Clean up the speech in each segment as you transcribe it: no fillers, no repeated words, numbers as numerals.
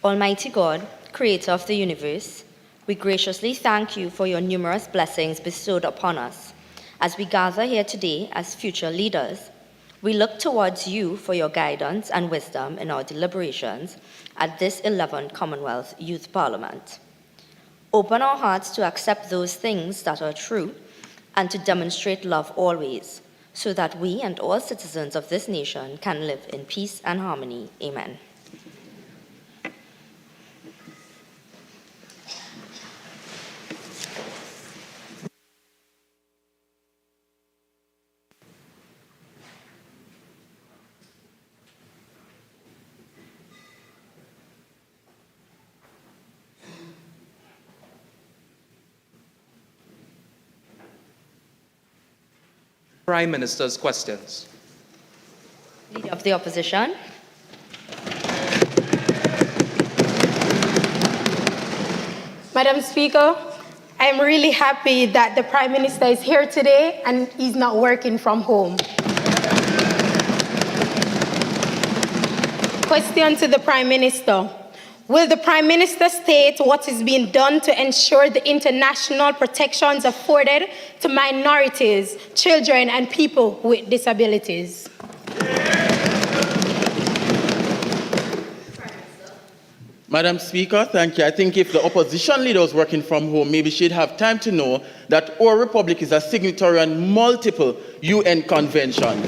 Almighty God, creator of the universe, we graciously thank you for your numerous blessings bestowed upon us. As we gather here today as future leaders, we look towards you for your guidance and wisdom in our deliberations at this 11th Commonwealth Youth Parliament. Open our hearts to accept those things that are true and to demonstrate love always, so that we and all citizens of this nation can live in peace and harmony. Amen. Prime Minister's questions. Leader of the Opposition. Madam Speaker, I'm really happy that the Prime Minister is here today and he's not working from home. Question to the Prime Minister. Will the Prime Minister state what is being done to ensure the international protections afforded to minorities, children, and people with disabilities? Madam Speaker, thank you. I think if the opposition leader was working from home, maybe she'd have time to know that our republic is a signatory on multiple UN conventions.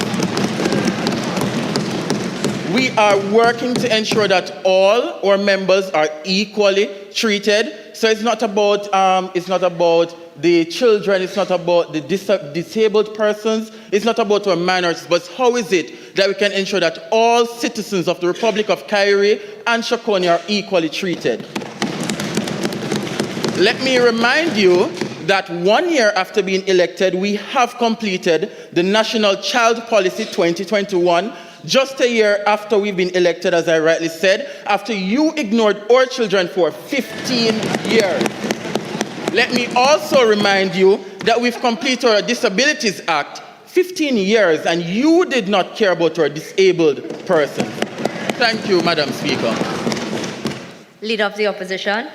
We are working to ensure that all our members are equally treated. So it's not about the children, it's not about the disabled persons, it's not about our minorities, but how is it that we can ensure that all citizens of the Republic of Kyrie and Shakonia are equally treated? Let me remind you that 1 year after being elected, we have completed the National Child Policy 2021, just a year after we've been elected, as I rightly said, after you ignored our children for 15 years. Let me also remind you that we've completed our Disabilities Act 15 years, and you did not care about our disabled persons. Thank you, Madam Speaker. Leader of the Opposition.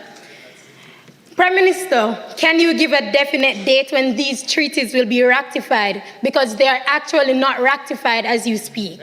Prime Minister, can you give a definite date when these treaties will be ratified? Because they are actually not ratified as you speak.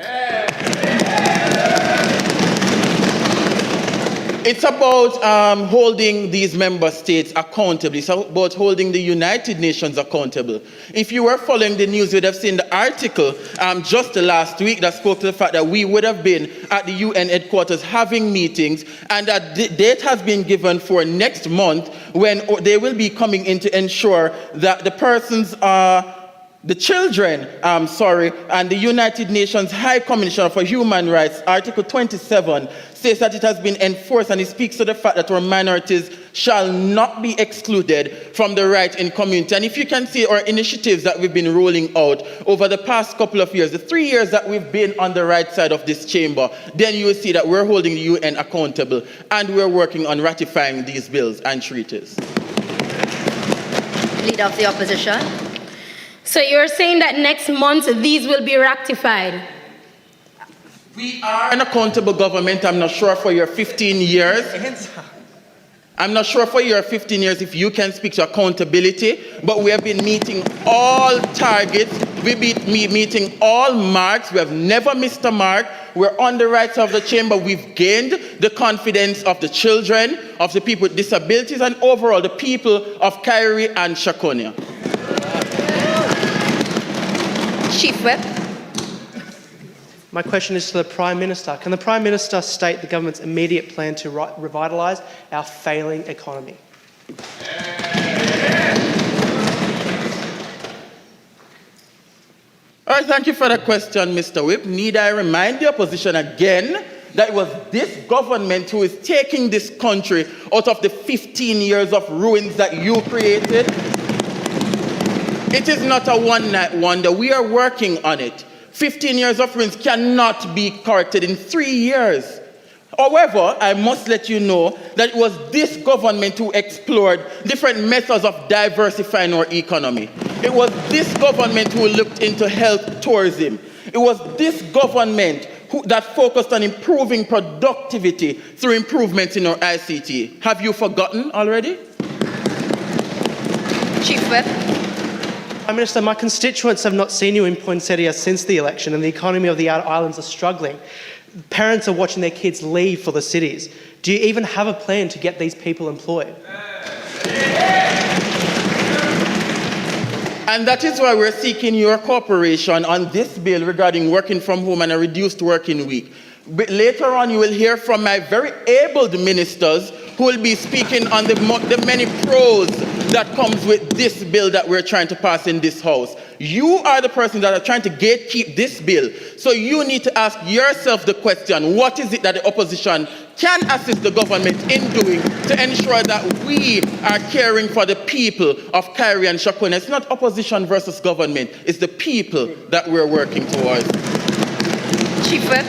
It's about holding these member states accountable. It's about holding the United Nations accountable. If you were following the news, you would have seen the article just last week that spoke to the fact that we would have been at the UN headquarters having meetings, and that the date has been given for next month when they will be coming in to ensure that the children, and the United Nations High Commissioner for Human Rights, Article 27, says that it has been enforced, and it speaks to the fact that our minorities shall not be excluded from the right in community. And if you can see our initiatives that we've been rolling out over the past couple of years, the 3 years that we've been on the right side of this chamber, then you will see that we're holding the UN accountable and we're working on ratifying these bills and treaties. Leader of the Opposition. So you're saying that next month these will be ratified? We are an accountable government. I'm not sure for your 15 years. I'm not sure for your 15 years if you can speak to accountability, but we have been meeting all targets. We've been meeting all marks. We have never missed a mark. We're on the right side of the chamber. We've gained the confidence of the children, of the people with disabilities, and overall the people of Kyrie and Shakonia. Chief Whip. My question is to the Prime Minister. Can the Prime Minister state the government's immediate plan to revitalise our failing economy? All right, thank you for the question, Mr. Whip. Need I remind the opposition again that it was this government who is taking this country out of the 15 years of ruins that you created? It is not a one-night wonder. We are working on it. 15 years of ruins cannot be corrected in 3 years. However, I must let you know that it was this government who explored different methods of diversifying our economy. It was this government who looked into health tourism. It was this government that focused on improving productivity through improvements in our ICT. Have you forgotten already? Chief Whip. Prime Minister, my constituents have not seen you in Poinsettia since the election, and the economy of the outer islands are struggling. Parents are watching their kids leave for the cities. Do you even have a plan to get these people employed? And that is why we're seeking your cooperation on this bill regarding working from home and a reduced working week. But later on, you will hear from my very able ministers who will be speaking on the many pros that comes with this bill that we're trying to pass in this House. You are the person that are trying to gatekeep this bill. So you need to ask yourself the question, what is it that the opposition can assist the government in doing to ensure that we are caring for the people of Kyrie and Shakuna? It's not opposition versus government. It's the people that we're working towards. Chief Whip.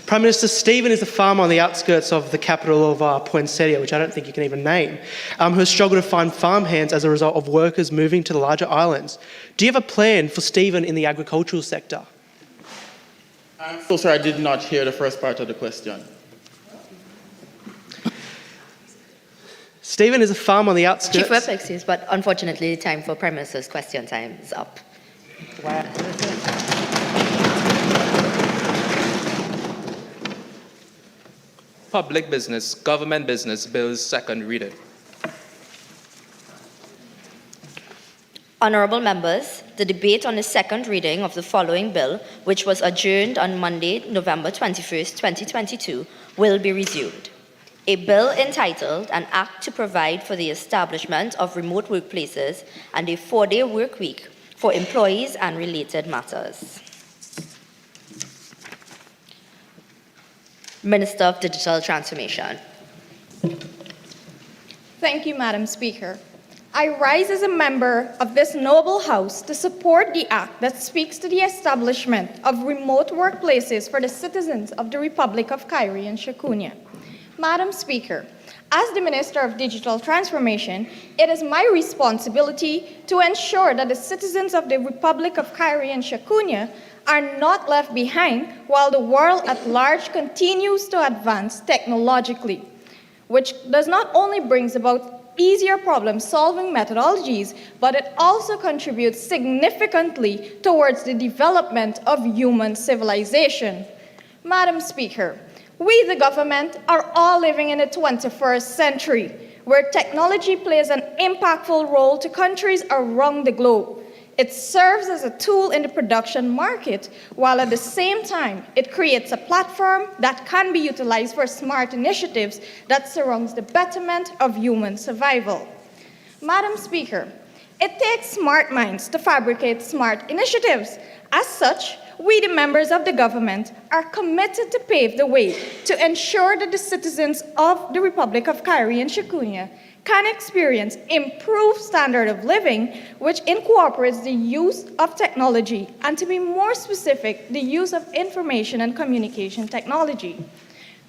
Prime Minister, Stephen is a farmer on the outskirts of the capital of Poinsettia, which I don't think you can even name, who has struggled to find farm hands as a result of workers moving to the larger islands. Do you have a plan for Stephen in the agricultural sector? I'm so sorry, I did not hear the first part of the question. Stephen is a farmer on the outskirts... Chief Whip, excuse, but unfortunately, the time for Prime Minister's question time is up. Wow. Public Business, Government Business Bill's second reading. Honourable members, the debate on the second reading of the following bill, which was adjourned on Monday, November 21st, 2022, will be resumed. A bill entitled An Act to Provide for the Establishment of Remote Workplaces and a 4-day work week for Employees and Related Matters. Minister of Digital Transformation. Thank you, Madam Speaker. I rise as a member of this noble House to support the act that speaks to the establishment of remote workplaces for the citizens of the Republic of Kyrie and Shakuna. Madam Speaker, as the Minister of Digital Transformation, it is my responsibility to ensure that the citizens of the Republic of Kyrie and Shakuna are not left behind while the world at large continues to advance technologically, which does not only brings about easier problem-solving methodologies, but it also contributes significantly towards the development of human civilization. Madam Speaker, we, the government, are all living in the 21st century, where technology plays an impactful role to countries around the globe. It serves as a tool in the production market, while at the same time, it creates a platform that can be utilized for smart initiatives that surrounds the betterment of human survival. Madam Speaker, it takes smart minds to fabricate smart initiatives. As such, we, the members of the government, are committed to pave the way to ensure that the citizens of the Republic of Kyrie and Shakuna can experience improved standard of living, which incorporates the use of technology, and to be more specific, the use of information and communication technology.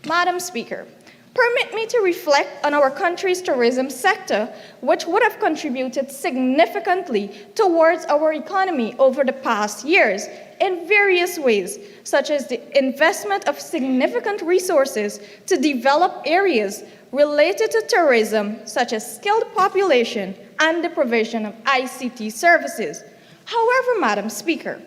Madam Speaker, permit me to reflect on our country's tourism sector, which would have contributed significantly towards our economy over the past years in various ways, such as the investment of significant resources to develop areas related to tourism, such as skilled population and the provision of ICT services. However, Madam Speaker,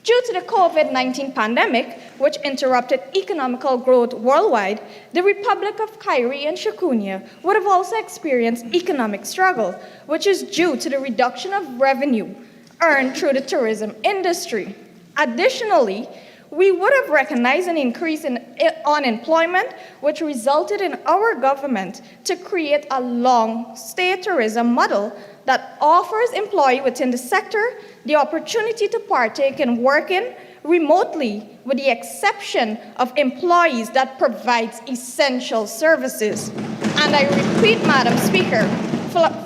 due to the COVID-19 pandemic, which interrupted economical growth worldwide, the Republic of Kyrie and Shakuna would have also experienced economic struggle, which is due to the reduction of revenue earned through the tourism industry. Additionally, we would have recognized an increase in unemployment, which resulted in our government to create a long-stay tourism model that offers employees within the sector the opportunity to partake in working remotely, with the exception of employees that provides essential services. And I repeat, Madam Speaker,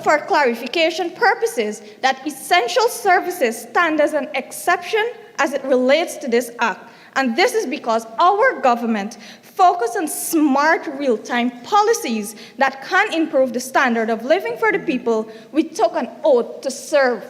for clarification purposes, that essential services stand as an exception as it relates to this act. And this is because our government focused on smart real-time policies that can improve the standard of living for the people we took an oath to serve.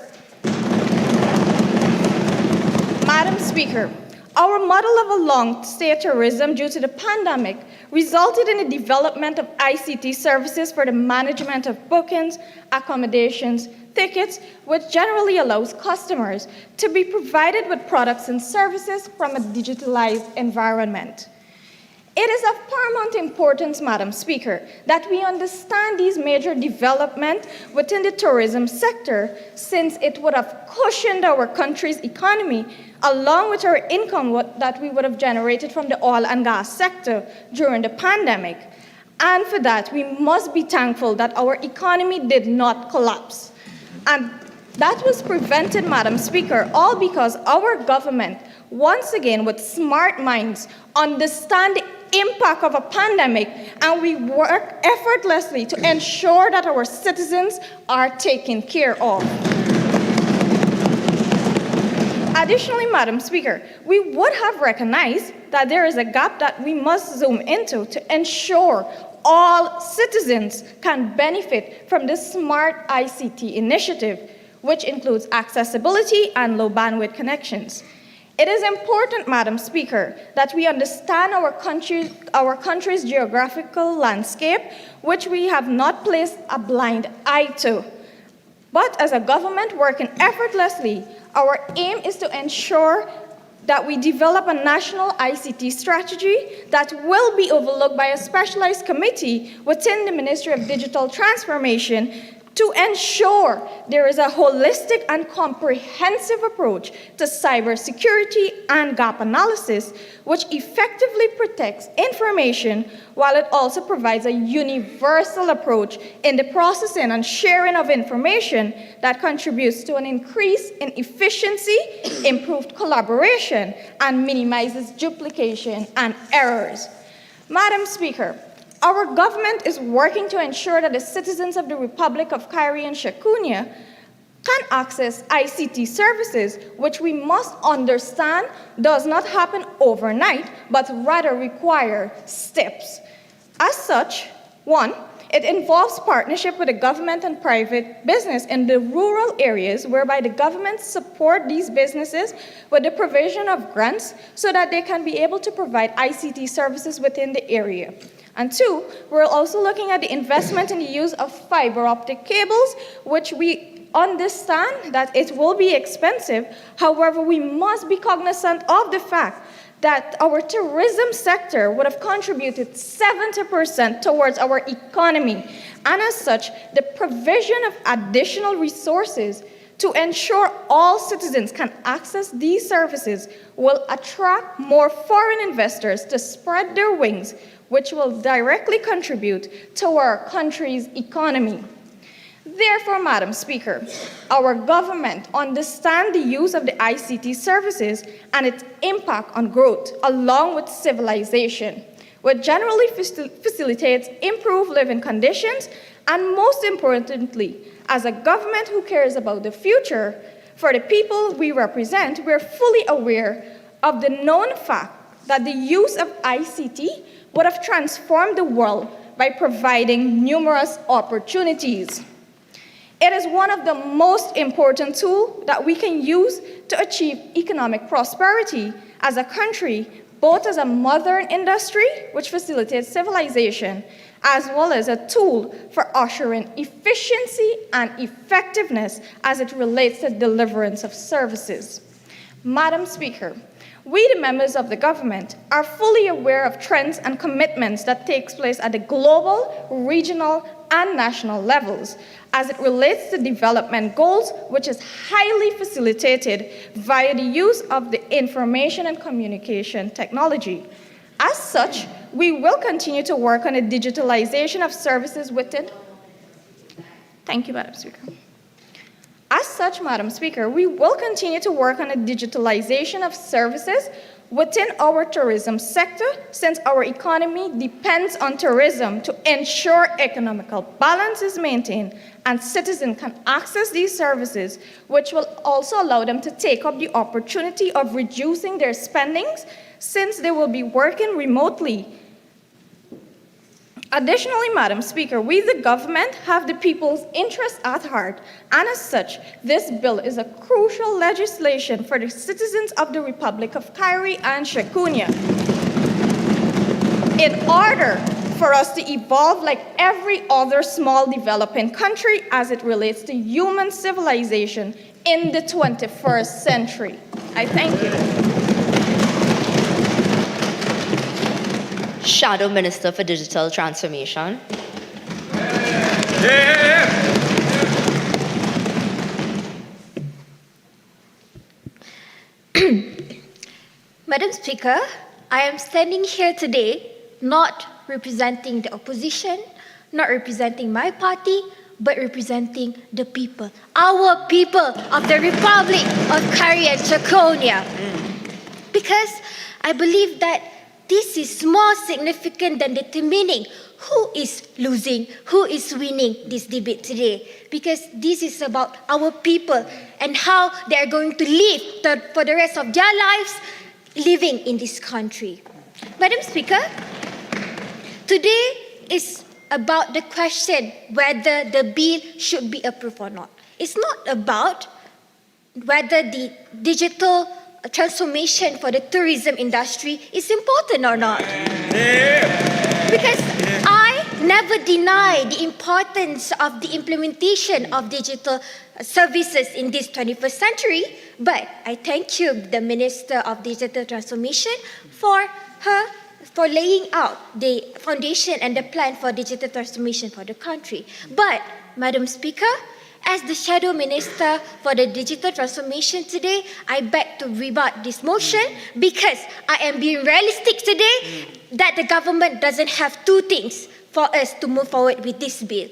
Madam Speaker, Our model of a long-stay tourism due to the pandemic resulted in the development of ICT services for the management of bookings, accommodations, tickets, which generally allows customers to be provided with products and services from a digitalized environment. It is of paramount importance, Madam Speaker, that we understand these major developments within the tourism sector, since it would have cushioned our country's economy along with our income that we would have generated from the oil and gas sector during the pandemic. And for that, we must be thankful that our economy did not collapse. And that was prevented, Madam Speaker, all because our government, once again, with smart minds, understand the impact of a pandemic, and we work effortlessly to ensure that our citizens are taken care of. Additionally, Madam Speaker, we would have recognized that there is a gap that we must zoom into to ensure all citizens can benefit from this smart ICT initiative, which includes accessibility and low bandwidth connections. It is important, Madam Speaker, that we understand our country's geographical landscape, which we have not placed a blind eye to. But as a government working effortlessly, our aim is to ensure that we develop a national ICT strategy that will be overlooked by a specialized committee within the Ministry of Digital Transformation to ensure there is a holistic and comprehensive approach to cybersecurity and gap analysis, which effectively protects information while it also provides a universal approach in the processing and sharing of information that contributes to an increase in efficiency, improved collaboration, and minimizes duplication and errors. Madam Speaker, our government is working to ensure that the citizens of the Republic of Cairo and Shekunia can access ICT services, which we must understand does not happen overnight, but rather require steps. As such, one, it involves partnership with the government and private business in the rural areas, whereby the government support these businesses with the provision of grants so that they can be able to provide ICT services within the area. And two, we're also looking at the investment in the use of fiber optic cables, which we understand that it will be expensive. However, we must be cognizant of the fact that our tourism sector would have contributed 70% towards our economy. And as such, the provision of additional resources to ensure all citizens can access these services will attract more foreign investors to spread their wings, which will directly contribute to our country's economy. Therefore, Madam Speaker, our government understands the use of the ICT services and its impact on growth, along with civilization, which generally facilitates improved living conditions, and most importantly, as a government who cares about the future, for the people we represent, we're fully aware of the known fact that the use of ICT would have transformed the world by providing numerous opportunities. It is one of the most important tools that we can use to achieve economic prosperity as a country, both as a modern industry, which facilitates civilization, as well as a tool for ushering efficiency and effectiveness as it relates to deliverance of services. Madam Speaker, we, the members of the government, are fully aware of trends and commitments that take place at the global, regional, and national levels as it relates to development goals, which is highly facilitated via the use of the information and communication technology. As such, we will continue to work on the digitalization of services within. Thank you, Madam Speaker. As such, Madam Speaker, we will continue to work on the digitalization of services within our tourism sector, since our economy depends on tourism to ensure economical balance is maintained and citizens can access these services, which will also allow them to take up the opportunity of reducing their spendings since they will be working remotely. Additionally, Madam Speaker, we, the government, have the people's interest at heart, and as such, this bill is a crucial legislation for the citizens of the Republic of Cairo and Shekunia. In order for us to evolve like every other small developing country as it relates to human civilization in the 21st century. I thank you. Shadow Minister for Digital Transformation. Madam Speaker, I am standing here today not representing the opposition, not representing my party, but representing the people, our people of the Republic of Cairo and Shekunia. Because I believe that this is more significant than determining who is losing, who is winning this debate today. Because this is about our people and how they are going to live for the rest of their lives living in this country. Madam Speaker, today is about the question whether the bill should be approved or not. It's not about whether the digital transformation for the tourism industry is important or not. Because I never deny the importance of the implementation of digital services in this 21st century, but I thank you, the Minister of Digital Transformation, for laying out the foundation and the plan for digital transformation for the country. But, Madam Speaker, as the Shadow Minister for the Digital Transformation today, I beg to rebut this motion because I am being realistic today that the government doesn't have two things for us to move forward with this bill.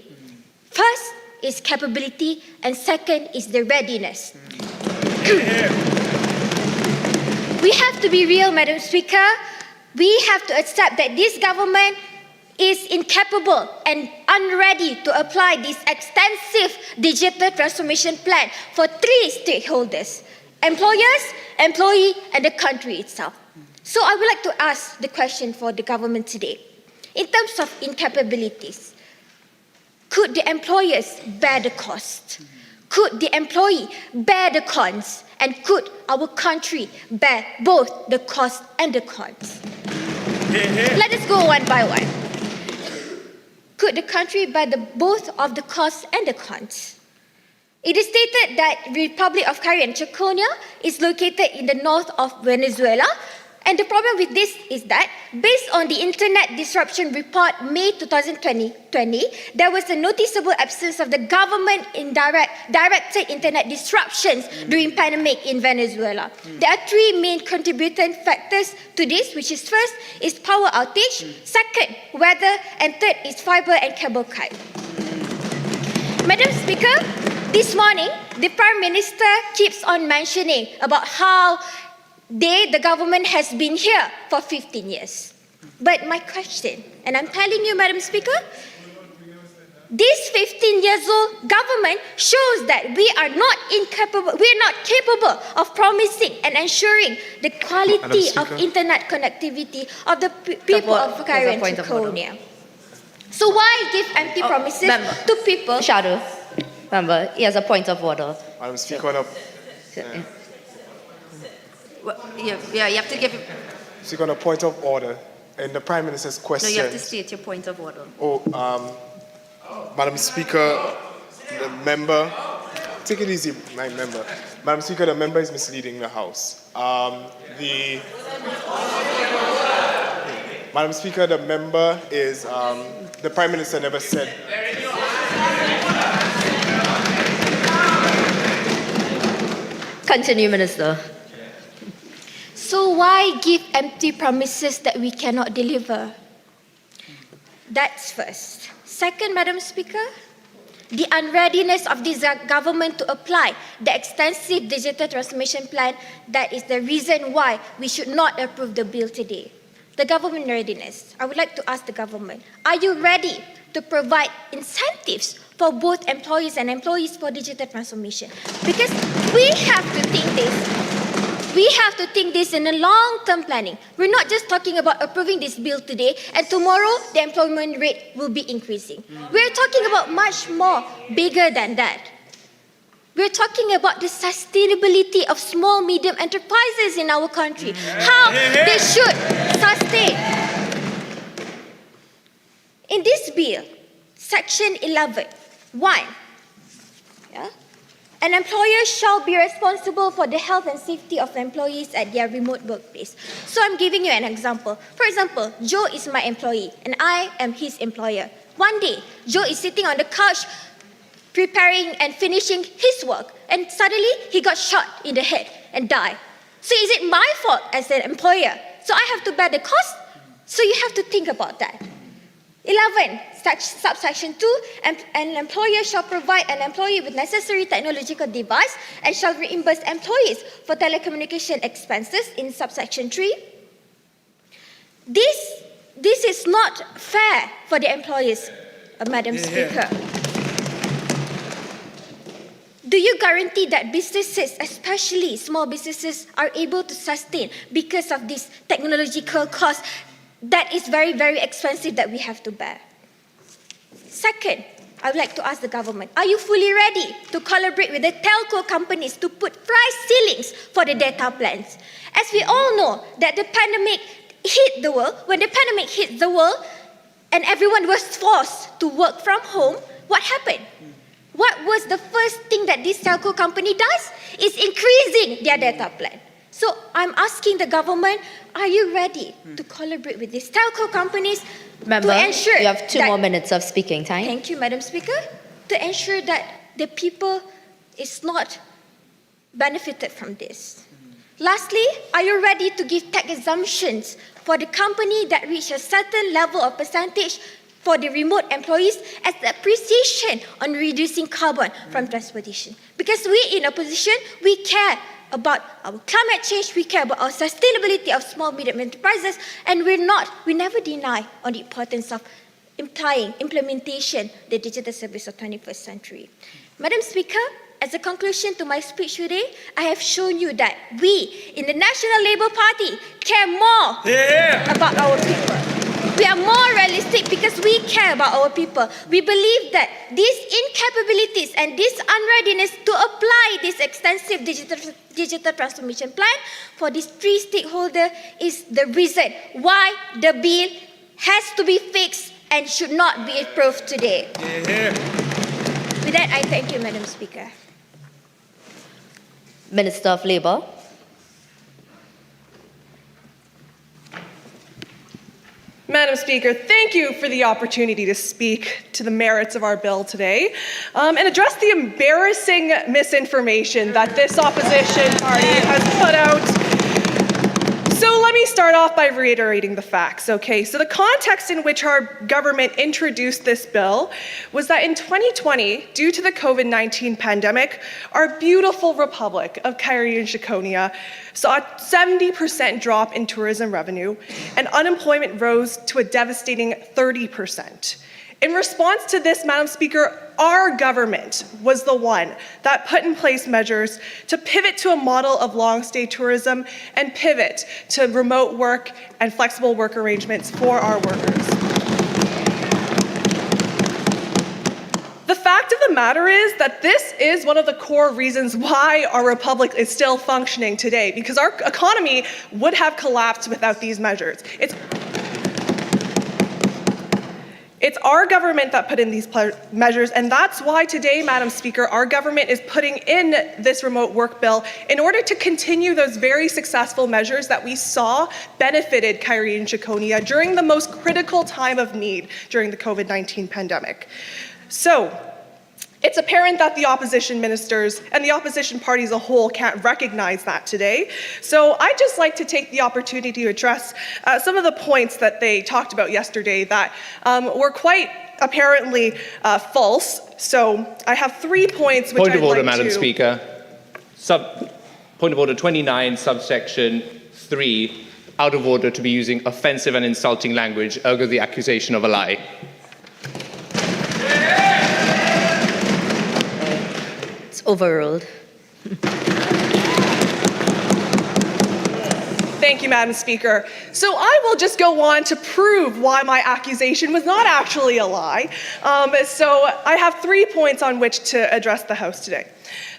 First is capability, and second is the readiness. We have to be real, Madam Speaker. We have to accept that this government is incapable and unready to apply this extensive digital transformation plan for three stakeholders: employers, employee, and the country itself. So I would like to ask the question for the government today. In terms of incapabilities, could the employers bear the cost? Could the employee bear the cons? And could our country bear both the cost and the cons? Let us go one by one. Could the country bear both of the costs and the cons? It is stated that the Republic of Cairo and Shekunia is located in the north of Venezuela. And the problem with this is that, based on the Internet Disruption Report, May 2020, there was a noticeable absence of the government directed internet disruptions during pandemic in Venezuela. There are three main contributing factors to this, which is first is power outage, second, weather, and third is fiber and cable cut. Madam Speaker, this morning, the Prime Minister keeps on mentioning about how the government has been here for 15 years. But my question, and I'm telling you, Madam Speaker, this 15 years old government shows that we are not capable of promising and ensuring the quality of internet connectivity of the people of Cairo and Shekunia. So why give empty promises to people? Shadow. Member, he has a point of order. Madam Speaker, You have to give him... Speak on a point of order. In the Prime Minister's question... No, you have to state your point of order. Madam Speaker, the member... Take it easy, my member. Madam Speaker, the member is misleading the House. Madam Speaker, the member is... the Prime Minister never said... Continue, Minister. So why give empty promises that we cannot deliver? That's first. Second, Madam Speaker, the unreadiness of this government to apply the extensive digital transformation plan, that is the reason why we should not approve the bill today. The government readiness. I would like to ask the government, are you ready to provide incentives for both employees and employees for digital transformation? Because we have to think this. We have to think this in a long-term planning. We're not just talking about approving this bill today and tomorrow the employment rate will be increasing. We're talking about much more bigger than that. We're talking about the sustainability of small, medium enterprises in our country. How they should sustain. In this bill, Section 11(1), an employer shall be responsible for the health and safety of employees at their remote workplace. So I'm giving you an example. For example, Joe is my employee and I am his employer. One day, Joe is sitting on the couch preparing and finishing his work, and suddenly he got shot in the head and died. So is it my fault as an employer? So I have to bear the cost? So you have to think about that. 11, subsection 2, an employer shall provide an employee with necessary technological device and shall reimburse employees for telecommunication expenses in subsection 3. This is not fair for the employees, Madam Speaker. Do you guarantee that businesses, especially small businesses, are able to sustain because of this technological cost that is very, very expensive that we have to bear? Second, I would like to ask the government, are you fully ready to collaborate with the telco companies to put price ceilings for the data plans? As we all know that the pandemic hit the world, when the pandemic hit the world and everyone was forced to work from home, what happened? What was the first thing that this telco company does? Is increasing their data plan. So I'm asking the government, are you ready to collaborate with these telco companies Member, to ensure you have 2 more minutes of speaking time. Thank you, Madam Speaker. To ensure that the people is not benefited from this. Lastly, are you ready to give tax exemptions for the company that reach a certain level of percentage for the remote employees as the appreciation on reducing carbon from transportation? Because we in opposition, we care about our climate change, we care about our sustainability of small medium enterprises, and we never deny on the importance of implementation the digital service of 21st century. Madam Speaker, as a conclusion to my speech today, I have shown you that we in the National Labour Party care more about our people. We are more realistic because we care about our people. We believe that these incapabilities and this unreadiness to apply this extensive digital transformation plan for these 3 stakeholders is the reason why the bill has to be fixed and should not be approved today. With that, I thank you, Madam Speaker. Minister of Labour. Madam Speaker, thank you for the opportunity to speak to the merits of our bill today and address the embarrassing misinformation that this opposition party has put out. So let me start off by reiterating the facts, okay? So the context in which our government introduced this bill was that in 2020, due to the COVID-19 pandemic, our beautiful Republic of Cairo and Shikonia saw a 70% drop in tourism revenue, and unemployment rose to a devastating 30%. In response to this, Madam Speaker, our government was the one that put in place measures to pivot to a model of long-stay tourism and pivot to remote work and flexible work arrangements for our workers. The fact of the matter is that this is one of the core reasons why our republic is still functioning today, because our economy would have collapsed without these measures. It's our government that put in these measures, and that's why today, Madam Speaker, our government is putting in this remote work bill in order to continue those very successful measures that we saw benefited Cairo and Shikonia during the most critical time of need during the COVID-19 pandemic. So, it's apparent that the opposition ministers and the opposition party as a whole can't recognize that today. So I'd just like to take the opportunity to address some of the points that they talked about yesterday that were quite apparently false. So I have 3 points which Point of order, like Madam to... Speaker. Point of order 29, subsection 3, out of order to be using offensive and insulting language, ergo the accusation of a lie. Overruled. Thank you, Madam Speaker. So I will just go on to prove why my accusation was not actually a lie. So I have 3 points on which to address the House today.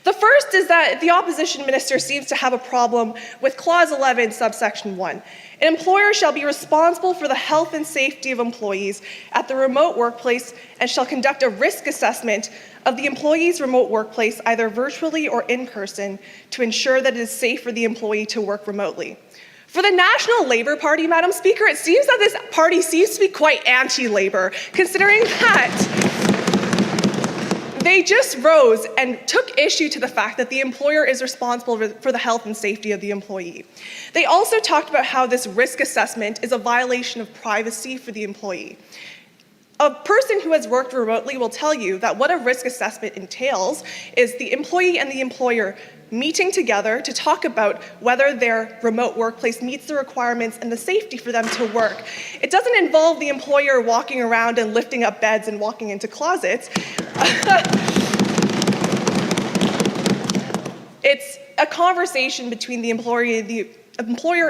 The first is that the opposition minister seems to have a problem with Clause 11, subsection 1. An employer shall be responsible for the health and safety of employees at the remote workplace and shall conduct a risk assessment of the employee's remote workplace, either virtually or in person, to ensure that it is safe for the employee to work remotely. For the National Labour Party, Madam Speaker, it seems that this party seems to be quite anti-Labour, considering that they just rose and took issue to the fact that the employer is responsible for the health and safety of the employee. They also talked about how this risk assessment is a violation of privacy for the employee. A person who has worked remotely will tell you that what a risk assessment entails is the employee and the employer meeting together to talk about whether their remote workplace meets the requirements and the safety for them to work. It doesn't involve the employer walking around and lifting up beds and walking into closets. It's a conversation between the employer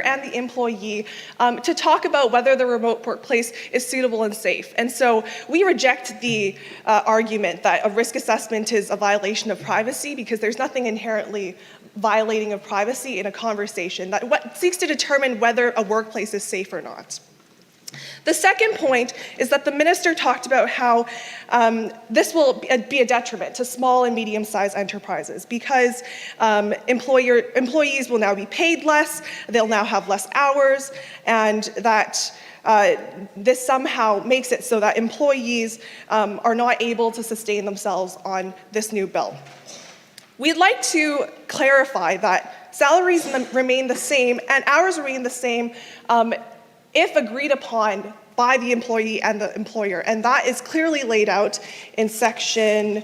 and the employee to talk about whether the remote workplace is suitable and safe. And so we reject the argument that a risk assessment is a violation of privacy, because there's nothing inherently violating of privacy in a conversation that seeks to determine whether a workplace is safe or not. The second point is that the minister talked about how this will be a detriment to small and medium-sized enterprises because employees will now be paid less, they'll now have less hours, and that this somehow makes it so that employees are not able to sustain themselves on this new bill. We'd like to clarify that salaries remain the same and hours remain the same if agreed upon by the employee and the employer. And that is clearly laid out in section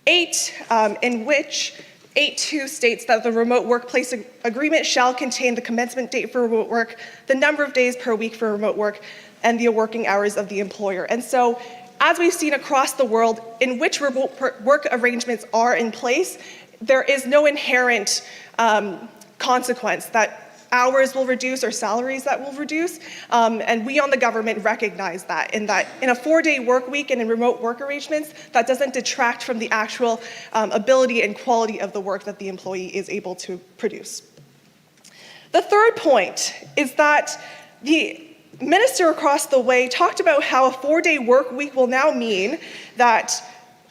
8, in which 8.2 states that the remote workplace agreement shall contain the commencement date for remote work, the number of days per week for remote work, and the working hours of the employer. And so, as we've seen across the world, in which remote work arrangements are in place, there is no inherent consequence that hours will reduce or salaries that will reduce, and we on the government recognize that in a 4-day work week and in remote work arrangements, that doesn't detract from the actual ability and quality of the work that the employee is able to produce. The third point is that the minister across the way talked about how a 4-day work week will now mean that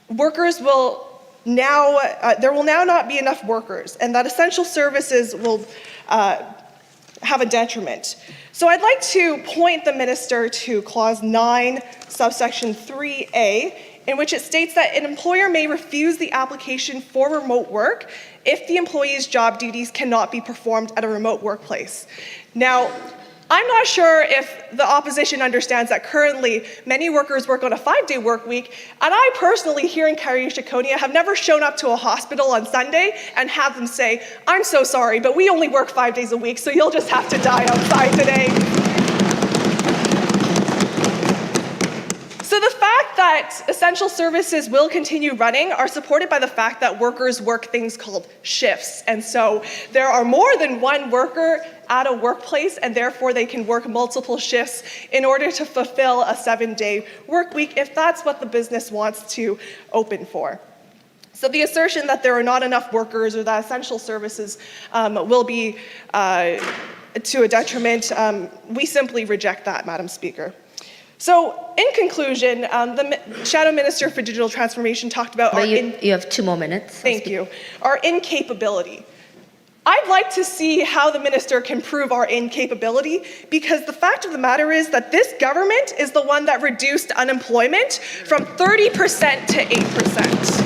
workers will now, there will now not be enough workers, and that essential services will have a detriment. So I'd like to point the minister to clause 9, subsection 3A, in which it states that an employer may refuse the application for remote work if the employee's job duties cannot be performed at a remote workplace. Now, I'm not sure if the opposition understands that currently many workers work on a 5-day work week, and I personally, here in Carrier-Shakonia, have never shown up to a hospital on Sunday and have them say, "I'm so sorry, but we only work 5 days a week, so you'll just have to die outside today." So the fact that essential services will continue running are supported by the fact that workers work things called shifts. And so there are more than one worker at a workplace, and therefore they can work multiple shifts in order to fulfill a 7-day work week if that's what the business wants to open for. So the assertion that there are not enough workers or that essential services will be to a detriment, we simply reject that, Madam Speaker. So, in conclusion, the Shadow Minister for Digital Transformation talked about you have 2 more minutes. Thank you. Our incapability. I'd like to see how the minister can prove our incapability, because the fact of the matter is that this government is the one that reduced unemployment from 30% to 8%.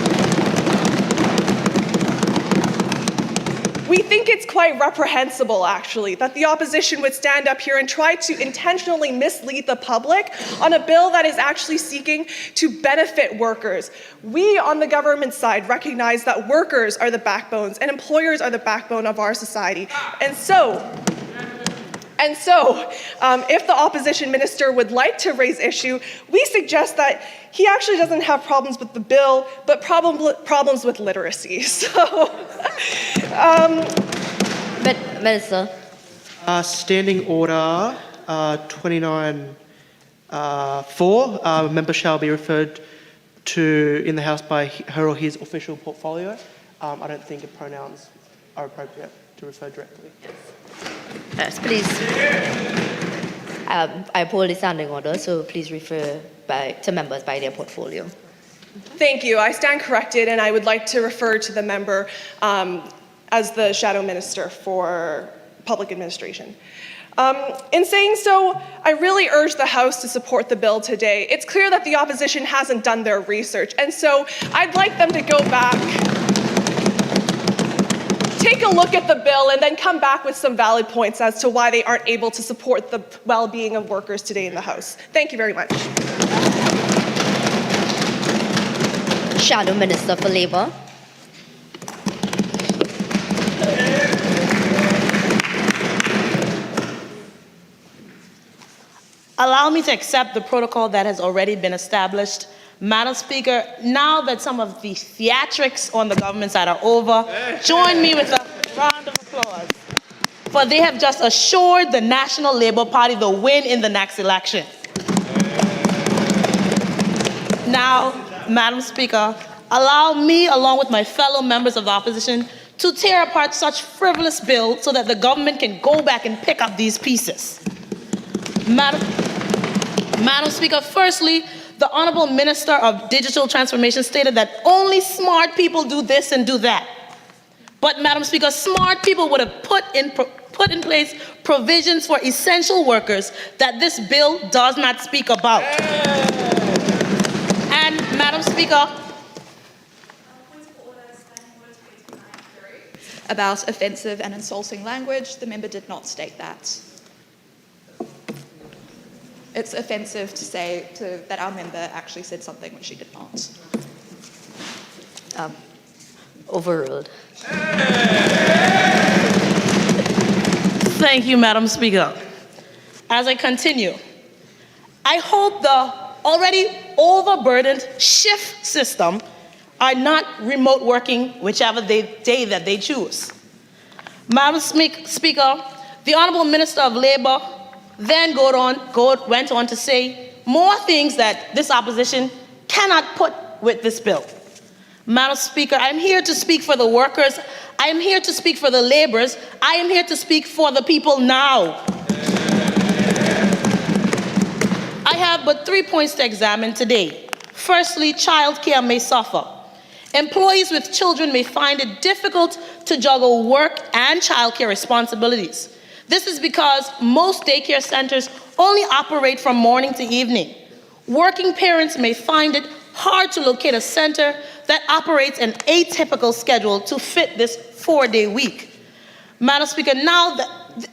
We think it's quite reprehensible, actually, that the opposition would stand up here and try to intentionally mislead the public on a bill that is actually seeking to benefit workers. We, on the government side, recognize that workers are the backbones and employers are the backbone of our society. And so, if the opposition minister would like to raise issue, we suggest that he actually doesn't have problems with the bill, but problems with literacy. So, But, Minister, Standing Order 29(4). A member shall be referred to in the House by her or his official portfolio. I don't think pronouns are appropriate to refer directly. Yes, please. I uphold the standing order, so please refer to members by their portfolio. Thank you. I stand corrected, and I would like to refer to the member as the Shadow Minister for Public Administration. In saying so, I really urge the House to support the bill today. It's clear that the opposition hasn't done their research, and so I'd like them to go back, take a look at the bill, and then come back with some valid points as to why they aren't able to support the well-being of workers today in the House. Thank you very much. Shadow Minister for Labour. Allow me to accept the protocol that has already been established. Madam Speaker, now that some of the theatrics on the government side are over, join me with a round of applause, for they have just assured the National Labour Party the win in the next election. Now, Madam Speaker, allow me, along with my fellow members of the opposition, to tear apart such frivolous bill so that the government can go back and pick up these pieces. Madam Speaker, firstly, the Honourable Minister of Digital Transformation stated that only smart people do this and do that. But, Madam Speaker, smart people would have put in place provisions for essential workers that this bill does not speak about. And, Madam Speaker, about offensive and insulting language, the member did not state that. It's offensive to say that our member actually said something which she did not. Overruled. Thank you, Madam Speaker. As I continue, I hope the already overburdened shift system are not remote working whichever day that they choose. Madam Speaker, the Honourable Minister of Labour then went on to say more things that this opposition cannot put with this bill. Madam Speaker, I'm here to speak for the workers. I am here to speak for the labourers. I am here to speak for the people now. I have but 3 points to examine today. Firstly, childcare may suffer. Employees with children may find it difficult to juggle work and childcare responsibilities. This is because most daycare centers only operate from morning to evening. Working parents may find it hard to locate a center that operates an atypical schedule to fit this 4-day week. Madam Speaker, now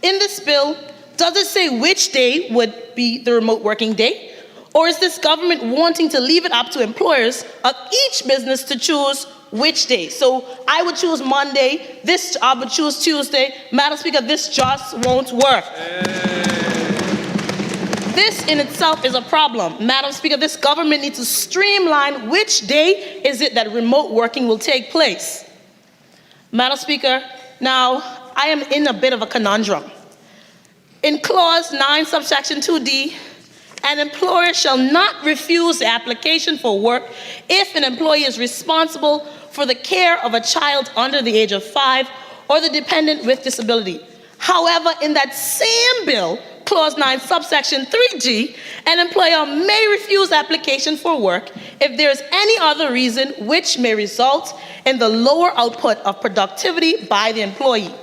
in this bill, does it say which day would be the remote working day? Or is this government wanting to leave it up to employers of each business to choose which day? So I would choose Monday, this job would choose Tuesday. Madam Speaker, this just won't work. This in itself is a problem. Madam Speaker, this government needs to streamline which day is it that remote working will take place. Madam Speaker, now I am in a bit of a conundrum. In Clause 9, subsection 2D, an employer shall not refuse the application for work if an employee is responsible for the care of a child under the age of 5 or the dependent with disability. However, in that same bill, Clause 9, subsection 3G, an employer may refuse application for work if there is any other reason which may result in the lower output of productivity by the employee.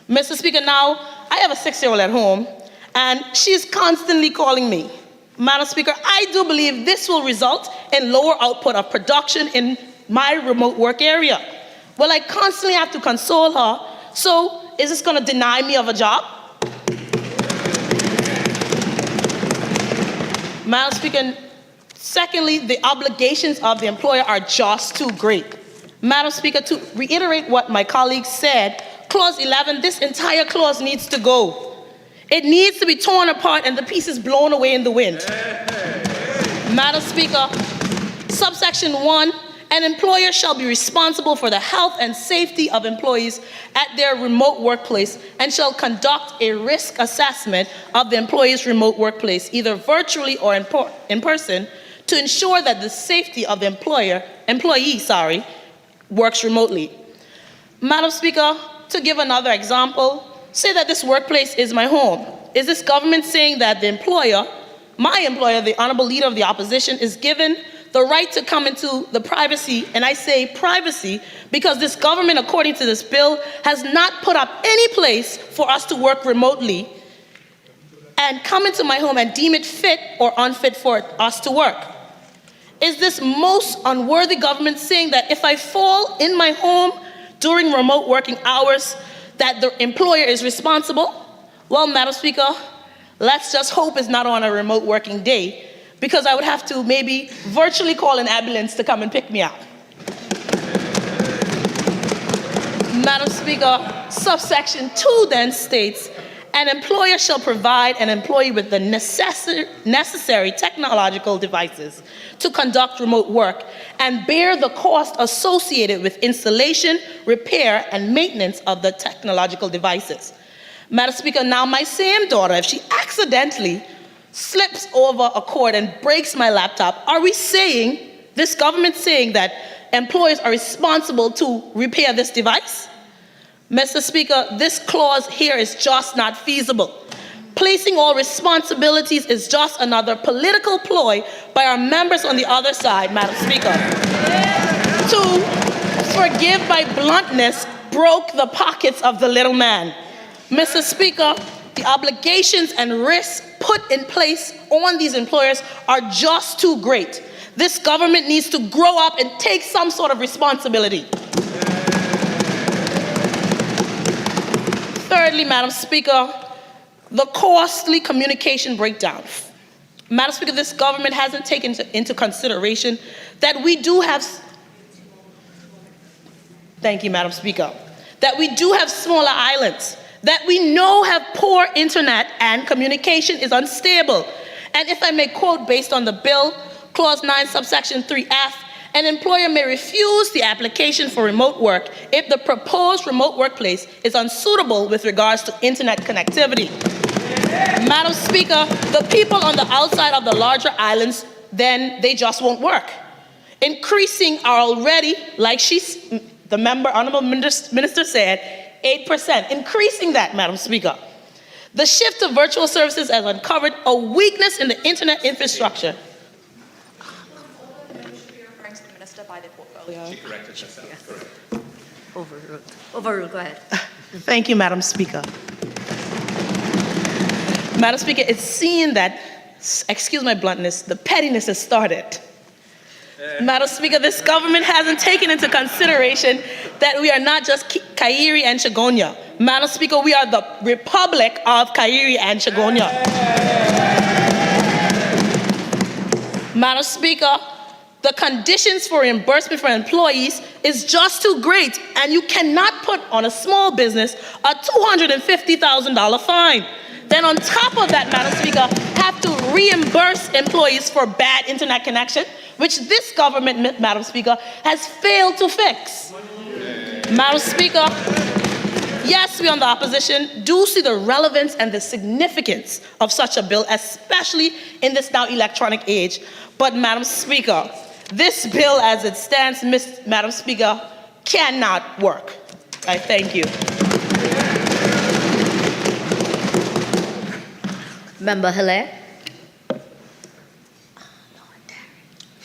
Mr. Speaker, now, I have a 6-year-old at home, and she's constantly calling me. Madam Speaker, I do believe this will result in lower output of production in my remote work area. Well, I constantly have to console her, so is this going to deny me of a job? Madam Speaker, secondly, the obligations of the employer are just too great. Madam Speaker, to reiterate what my colleague said, Clause 11, this entire clause needs to go. It needs to be torn apart and the pieces blown away in the wind. Madam Speaker, subsection 1, An employer shall be responsible for the health and safety of employees at their remote workplace and shall conduct a risk assessment of the employee's remote workplace, either virtually or in person, to ensure that the safety of the employee works remotely. Madam Speaker, to give another example, say that this workplace is my home. Is this government saying that the employer, my employer, the Honorable Leader of the Opposition, is given the right to come into the privacy, and I say privacy because this government, according to this bill, has not put up any place for us to work remotely and come into my home and deem it fit or unfit for us to work? Is this most unworthy government saying that if I fall in my home during remote working hours, that the employer is responsible? Well, Madam Speaker, let's just hope it's not on a remote working day, because I would have to maybe virtually call an ambulance to come and pick me up. Madam Speaker, subsection 2 then states, an employer shall provide an employee with the necessary technological devices to conduct remote work and bear the cost associated with installation, repair, and maintenance of the technological devices. Madam Speaker, now my same daughter, if she accidentally slips over a cord and breaks my laptop, are we saying, this government saying that employers are responsible to repair this device? Mr. Speaker, this clause here is just not feasible. Placing all responsibilities is just another political ploy by our members on the other side, Madam Speaker, to forgive my bluntness, broke the pockets of the little man. Mr. Speaker, the obligations and risks put in place on these employers are just too great. This government needs to grow up and take some sort of responsibility. Thirdly, Madam Speaker, the costly communication breakdown. Madam Speaker, this government hasn't taken into consideration that we do have, thank you, Madam Speaker, that we do have smaller islands that we know have poor internet and communication is unstable. And if I may quote based on the bill, clause 9, subsection 3F, an employer may refuse the application for remote work if the proposed remote workplace is unsuitable with regards to internet connectivity. Madam Speaker, the people on the outside of the larger islands, then they just won't work. Increasing our already, like the member, Honorable Minister said, 8%, increasing that, Madam Speaker. The shift to virtual services has uncovered a weakness in the internet infrastructure. Minister by the portfolio. She corrected herself. Correct. Overruled. Overruled, go ahead. Thank you, Madam Speaker. Madam Speaker, it's seen that, excuse my bluntness, the pettiness has started. Madam Speaker, this government hasn't taken into consideration that we are not just Kairi and Chagonia. Madam Speaker, we are the Republic of Kairi and Chagonia. Madam Speaker, the conditions for reimbursement for employees is just too great, and you cannot put on a small business a $250,000 fine. Then on top of that, Madam Speaker, have to reimburse employees for bad internet connection, which this government, Madam Speaker, has failed to fix. Madam Speaker, yes, we on the opposition do see the relevance and the significance of such a bill, especially in this now electronic age. But Madam Speaker, this bill as it stands, Madam Speaker, cannot work. I thank you. Member Hilaire.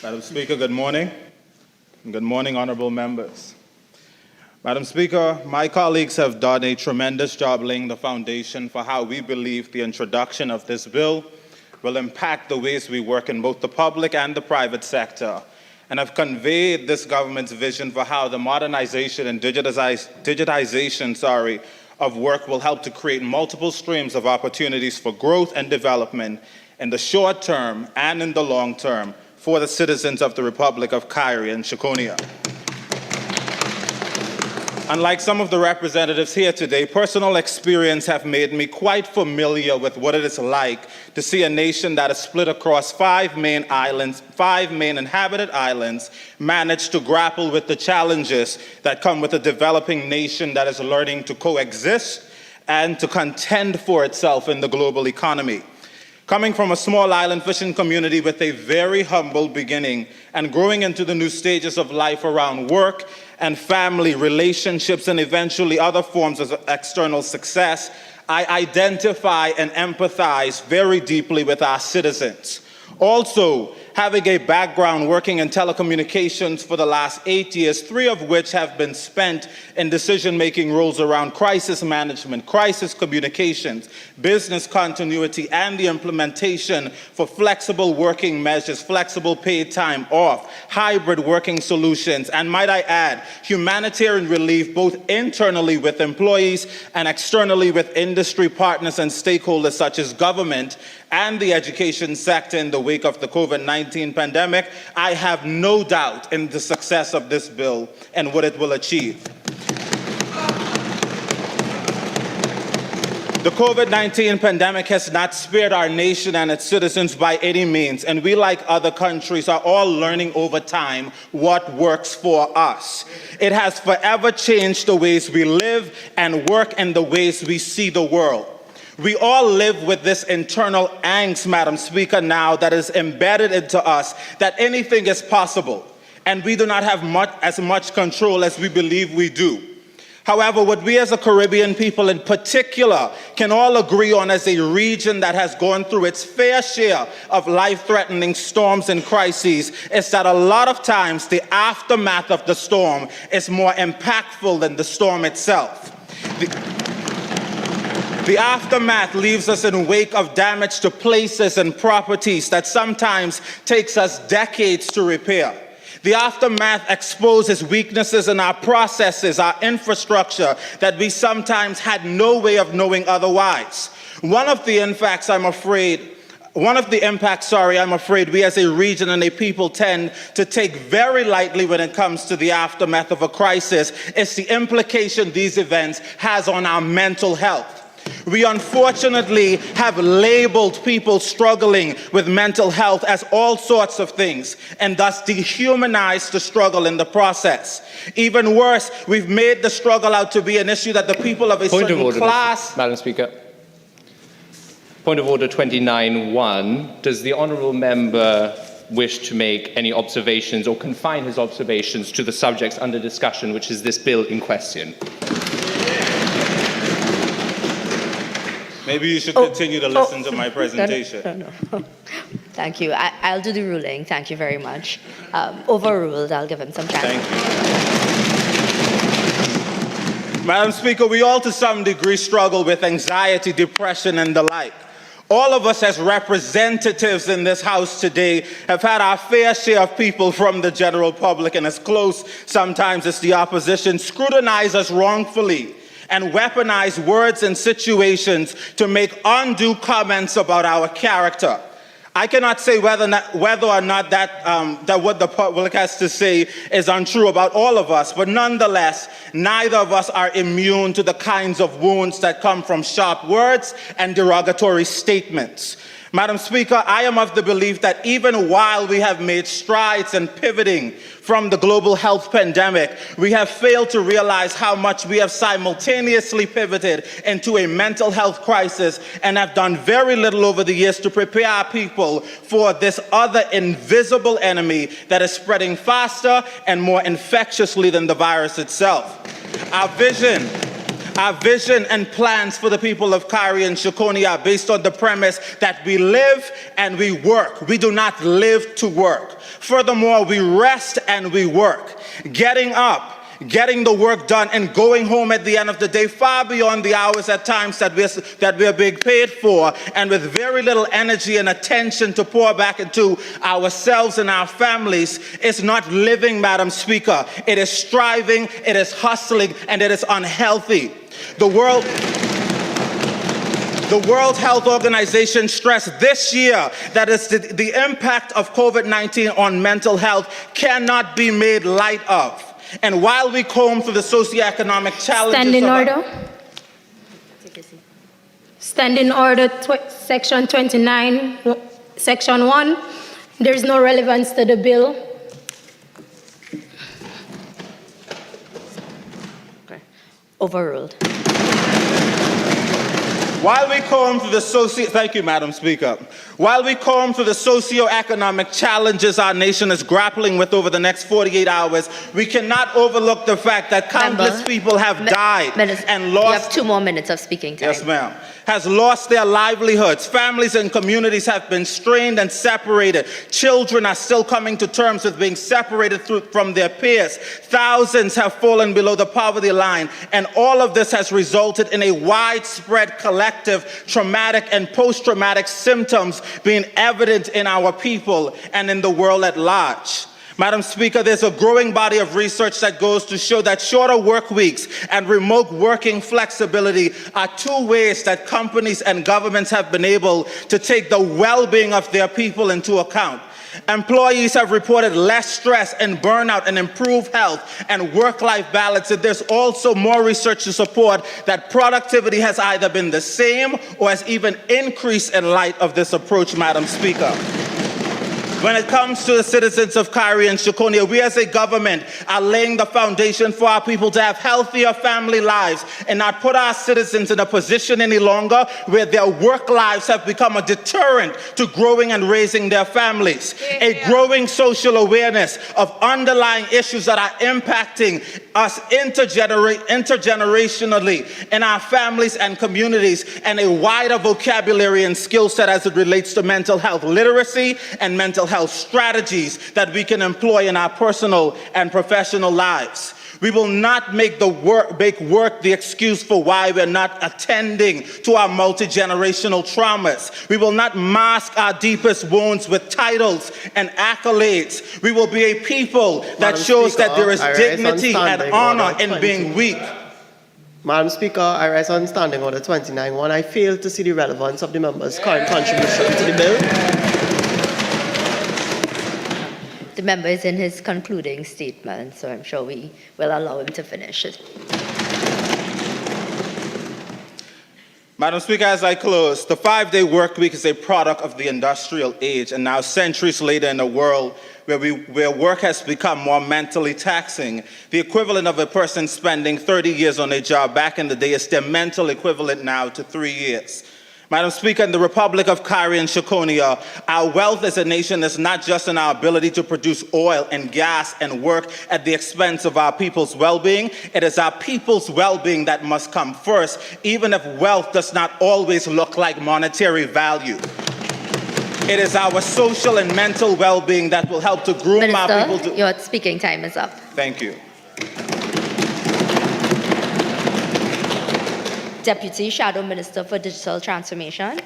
Madam Speaker, good morning. And good morning, honorable members. Madam Speaker, my colleagues have done a tremendous job laying the foundation for how we believe the introduction of this bill will impact the ways we work in both the public and the private sector, and have conveyed this government's vision for how the modernization and digitization of work will help to create multiple streams of opportunities for growth and development in the short term and in the long term for the citizens of the Republic of Kairi and Chagonia. Unlike some of the representatives here today, personal experience have made me quite familiar with what it is like to see a nation that is split across 5 main inhabited islands, manage to grapple with the challenges that come with a developing nation that is learning to coexist and to contend for itself in the global economy. Coming from a small island fishing community with a very humble beginning and growing into the new stages of life around work and family, relationships, and eventually other forms of external success, I identify and empathize very deeply with our citizens. Also, having a background working in telecommunications for the last 8 years, 3 of which have been spent in decision-making roles around crisis management, crisis communications, business continuity, and the implementation for flexible working measures, flexible paid time off, hybrid working solutions, and might I add, humanitarian relief both internally with employees and externally with industry partners and stakeholders such as government and the education sector in the wake of the COVID-19 pandemic, I have no doubt in the success of this bill and what it will achieve. The COVID-19 pandemic has not spared our nation and its citizens by any means, and we, like other countries, are all learning over time what works for us. It has forever changed the ways we live and work and the ways we see the world. We all live with this internal angst, Madam Speaker, now that is embedded into us that anything is possible, and we do not have as much control as we believe we do. However, what we as a Caribbean people in particular can all agree on as a region that has gone through its fair share of life-threatening storms and crises is that a lot of times the aftermath of the storm is more impactful than the storm itself. The aftermath leaves us in wake of damage to places and properties that sometimes takes us decades to repair. The aftermath exposes weaknesses in our processes, our infrastructure that we sometimes had no way of knowing otherwise. One of the impacts, I'm afraid, we as a region and a people tend to take very lightly when it comes to the aftermath of a crisis is the implication these events has on our mental health. We unfortunately have labeled people struggling with mental health as all sorts of things and thus dehumanized the struggle in the process. Even worse, we've made the struggle out to be an issue that the people of a certain class... Madam Speaker. Point of order 29.1. Does the honourable member wish to make any observations or confine his observations to the subjects under discussion, which is this bill in question? Maybe you should continue to listen to my presentation. No. Thank you. I'll do the ruling. Thank you very much. Overruled. I'll give him some chance. Thank you. Madam Speaker, we all to some degree struggle with anxiety, depression, and the like. All of us as representatives in this House today have had our fair share of people from the general public and as close sometimes as the opposition scrutinize us wrongfully and weaponize words and situations to make undue comments about our character. I cannot say whether or not that what the public has to say is untrue about all of us, but nonetheless, neither of us are immune to the kinds of wounds that come from sharp words and derogatory statements. Madam Speaker, I am of the belief that even while we have made strides in pivoting from the global health pandemic, we have failed to realize how much we have simultaneously pivoted into a mental health crisis and have done very little over the years to prepare our people for this other invisible enemy that is spreading faster and more infectiously than the virus itself. Our vision and plans for the people of Kari and Shakoni are based on the premise that we live and we work. We do not live to work. Furthermore, we rest and we work. Getting up, getting the work done, and going home at the end of the day far beyond the hours at times that we're being paid for, and with very little energy and attention to pour back into ourselves and our families is not living, Madam Speaker. It is striving, it is hustling, and it is unhealthy. The World Health Organization stressed this year that the impact of COVID-19 on mental health cannot be made light of. And while we comb through the socioeconomic challenges Standing order. Standing order, section 29, section 1. There is no relevance to the bill. Okay. Overruled. While we comb through the thank you, Madam Speaker. While we comb through the socioeconomic challenges our nation is grappling with over the next 48 hours, we cannot overlook the fact that countless people have died and lost. You have 2 more minutes of speaking time. Yes, ma'am. Has lost their livelihoods. Families and communities have been strained and separated. Children are still coming to terms with being separated from their peers. Thousands have fallen below the poverty line. And all of this has resulted in a widespread collective traumatic and post-traumatic symptoms being evident in our people and in the world at large. Madam Speaker, there's a growing body of research that goes to show that shorter work weeks and remote working flexibility are 2 ways that companies and governments have been able to take the well-being of their people into account. Employees have reported less stress and burnout and improved health and work-life balance. And there's also more research to support that productivity has either been the same or has even increased in light of this approach, Madam Speaker. When it comes to the citizens of Kari and Shakonia, we as a government are laying the foundation for our people to have healthier family lives and not put our citizens in a position any longer where their work lives have become a deterrent to growing and raising their families. A growing social awareness of underlying issues that are impacting us intergenerationally in our families and communities, and a wider vocabulary and skill set as it relates to mental health literacy and mental health strategies that we can employ in our personal and professional lives. We will not make work the excuse for why we're not attending to our multi-generational traumas. We will not mask our deepest wounds with titles and accolades. We will be a people that shows that there is dignity and honor in being weak. Madam Speaker, I rise on Standing Order 29-1. I fail to see the relevance of the member's current contribution to the bill. The member is in his concluding statement, so I'm sure we will allow him to finish it. Madam Speaker, as I close, the 5-day work week is a product of the industrial age, and now centuries later in a world where work has become more mentally taxing. The equivalent of a person spending 30 years on a job back in the day is their mental equivalent now to 3 years. Madam Speaker, in the Republic of Kari and Shakonia, our wealth as a nation is not just in our ability to produce oil and gas and work at the expense of our people's well-being. It is our people's well-being that must come first, even if wealth does not always look like monetary value. It is our social and mental well-being that will help to groom our people to... Your speaking time is up. Thank you. Deputy Shadow Minister for Digital Transformation.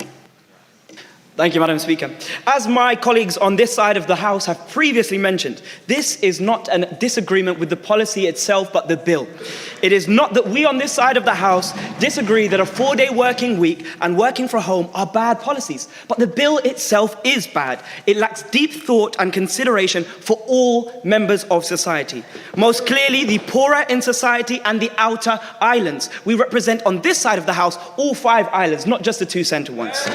Thank you, Madam Speaker. As my colleagues on this side of the House have previously mentioned, this is not a disagreement with the policy itself, but the bill. It is not that we on this side of the House disagree that a 4-day working week and working from home are bad policies, but the bill itself is bad. It lacks deep thought and consideration for all members of society. Most clearly, the poorer in society and the outer islands. We represent on this side of the House all 5 islands, not just the 2 centre ones.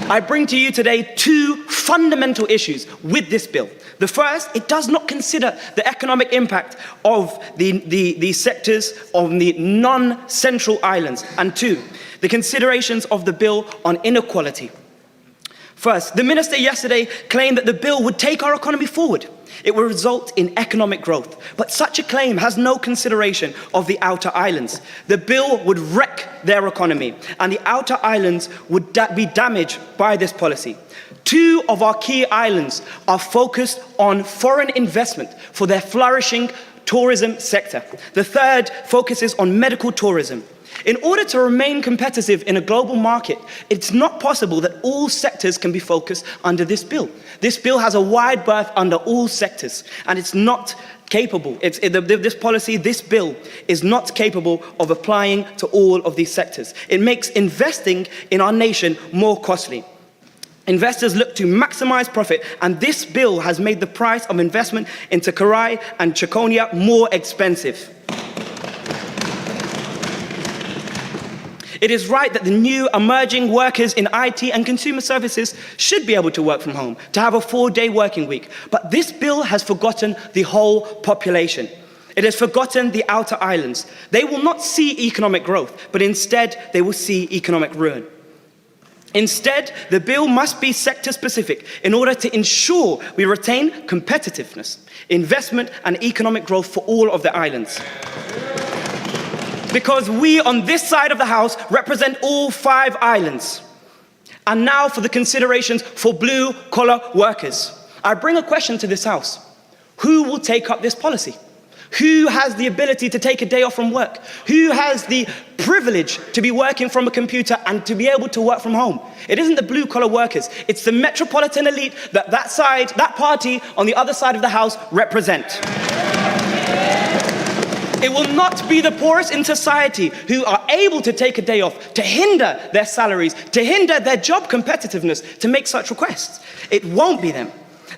I bring to you today 2 fundamental issues with this bill. The first, it does not consider the economic impact of the sectors of the non-central islands. And 2, the considerations of the bill on inequality. First, the minister yesterday claimed that the bill would take our economy forward. It will result in economic growth. But such a claim has no consideration of the outer islands. The bill would wreck their economy, and the outer islands would be damaged by this policy. 2 of our key islands are focused on foreign investment for their flourishing tourism sector. The third focuses on medical tourism. In order to remain competitive in a global market, it's not possible that all sectors can be focused under this bill. This bill has a wide berth under all sectors, and it's not capable. This policy, this bill, is not capable of applying to all of these sectors. It makes investing in our nation more costly. Investors look to maximize profit, and this bill has made the price of investment into Karai and Chiconia more expensive. It is right that the new emerging workers in IT and consumer services should be able to work from home, to have a 4-day working week. But this bill has forgotten the whole population. It has forgotten the outer islands. They will not see economic growth, but instead they will see economic ruin. Instead, the bill must be sector-specific in order to ensure we retain competitiveness, investment and economic growth for all of the islands. Because we on this side of the House represent all 5 islands. And now for the considerations for blue-collar workers. I bring a question to this House. Who will take up this policy? Who has the ability to take a day off from work? Who has the privilege to be working from a computer and to be able to work from home? It isn't the blue-collar workers. It's the metropolitan elite that party on the other side of the House represent. It will not be the poorest in society who are able to take a day off, to hinder their salaries, to hinder their job competitiveness, to make such requests. It won't be them.